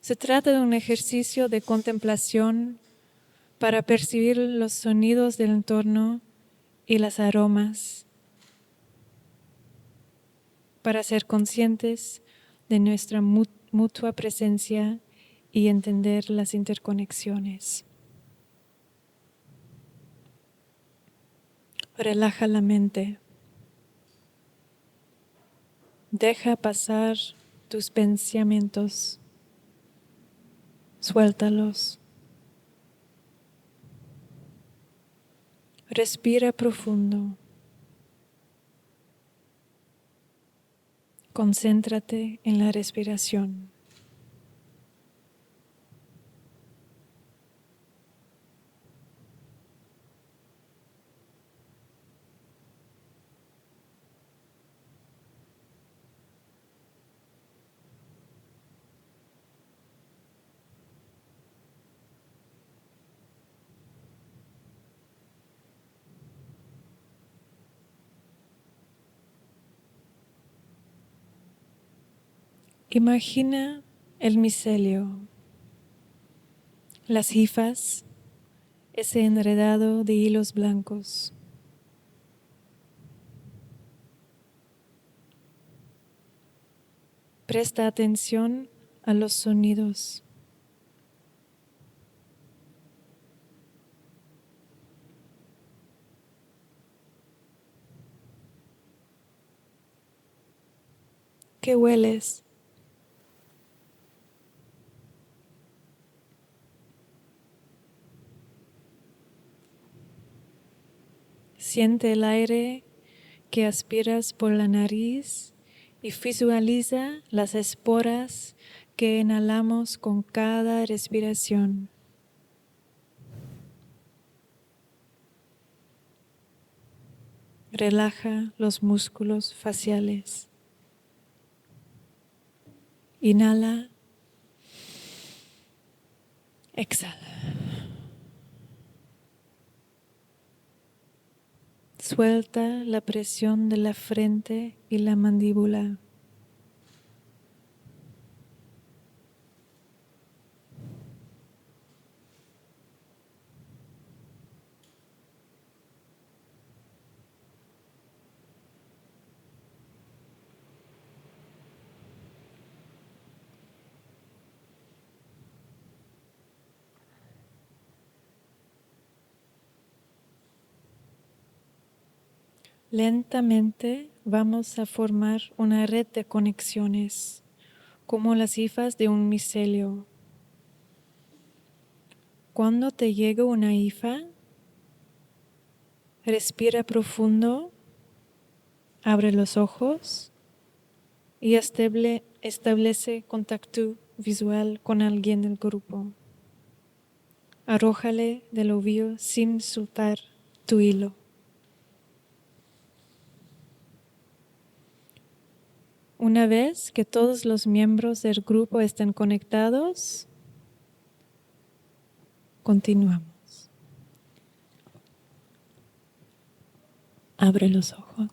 Se trata de un ejercicio de contemplación para percibir los sonidos del entorno y los aromas, para ser conscientes de nuestra mutua presencia y entender las interconexiones. Relaja la mente. Deja pasar tus pensamientos. Suéltalos. Respira profundo. Concéntrate en la respiración. Imagina el micelio, las hifas, ese enredado de hilos blancos. Presta atención a los sonidos. ¿Qué hueles? Siente el aire que aspiras por la nariz y visualiza las esporas que inhalamos con cada respiración. Relaja los músculos faciales. Inhala. Exhala. Suelta la presión de la frente y la mandíbula. Lentamente vamos a formar una red de conexiones, como las hifas de un micelio. Cuando te llegue una hifa, respira profundo, abre los ojos y Establece contacto visual con alguien del grupo. Arrójale del ovillo sin soltar tu hilo. Una vez que todos los miembros del grupo estén conectados, continuamos. Abre los ojos.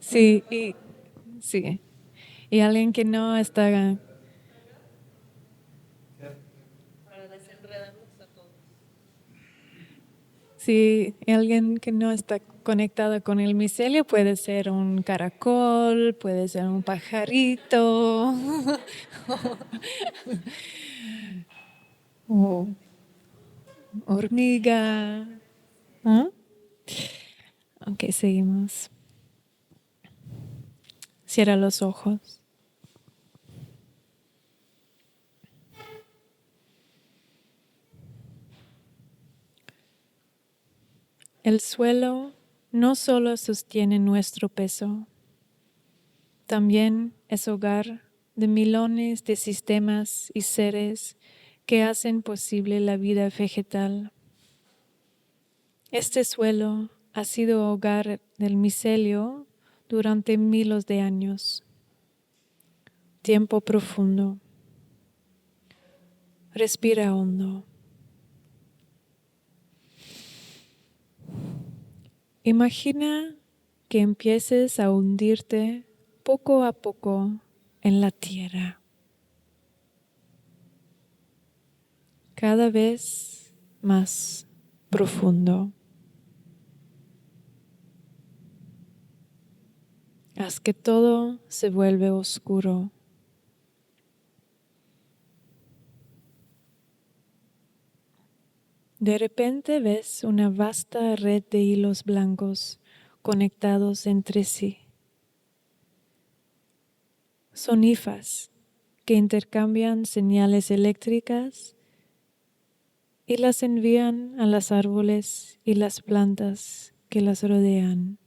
Sí, sí. Y alguien que no está. Sí, alguien que no está conectado con el micelio puede ser un caracol, puede ser un pajarito. O hormiga. ¿Ah? Ok, seguimos. Cierra los ojos. El suelo no solo sostiene nuestro peso, también es hogar de millones de sistemas y seres que hacen posible la vida vegetal. Este suelo ha sido hogar del micelio durante miles de años. Tiempo profundo. Respira hondo. Imagina que empieces a hundirte poco a poco en la tierra. Cada vez más profundo. Haz que todo se vuelve oscuro. De repente ves una vasta red de hilos blancos conectados entre sí. Son hifas que intercambian señales eléctricas y las envían a los árboles y las plantas que las rodean.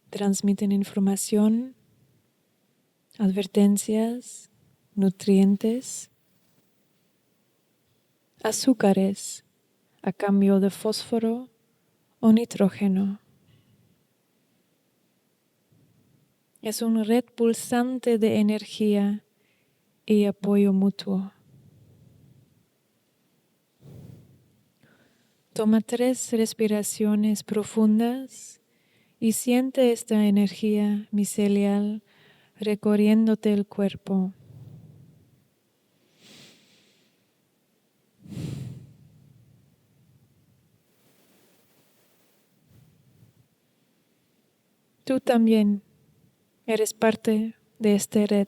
Transmiten información, advertencias, nutrientes, azúcares a cambio de fósforo o nitrógeno. Es una red pulsante de energía y apoyo mutuo. Toma 3 respiraciones profundas y siente esta energía micelial recorriéndote el cuerpo. Tú también eres parte de esta red.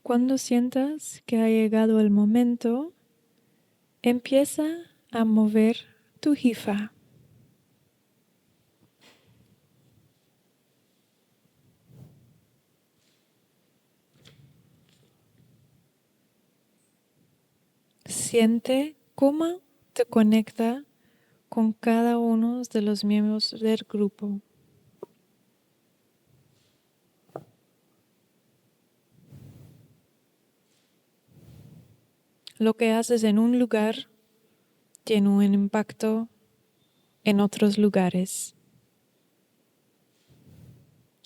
Cuando sientas que ha llegado el momento, empieza a mover tu hifa. Siente cómo te conecta con cada uno de los miembros del grupo. Lo que haces en un lugar tiene un impacto en otros lugares.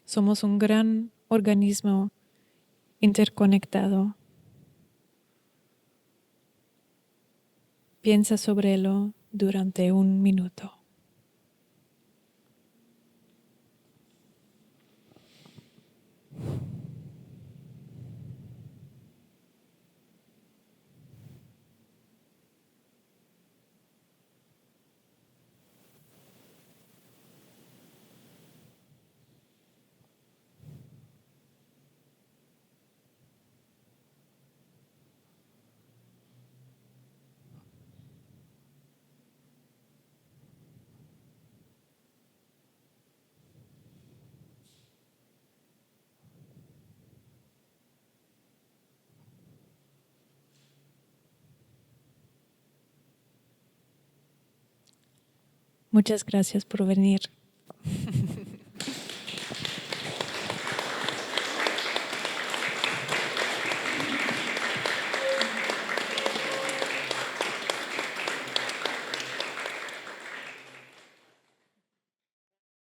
Somos un gran organismo interconectado. Piensa sobre ello durante 1 minuto. Muchas gracias por venir.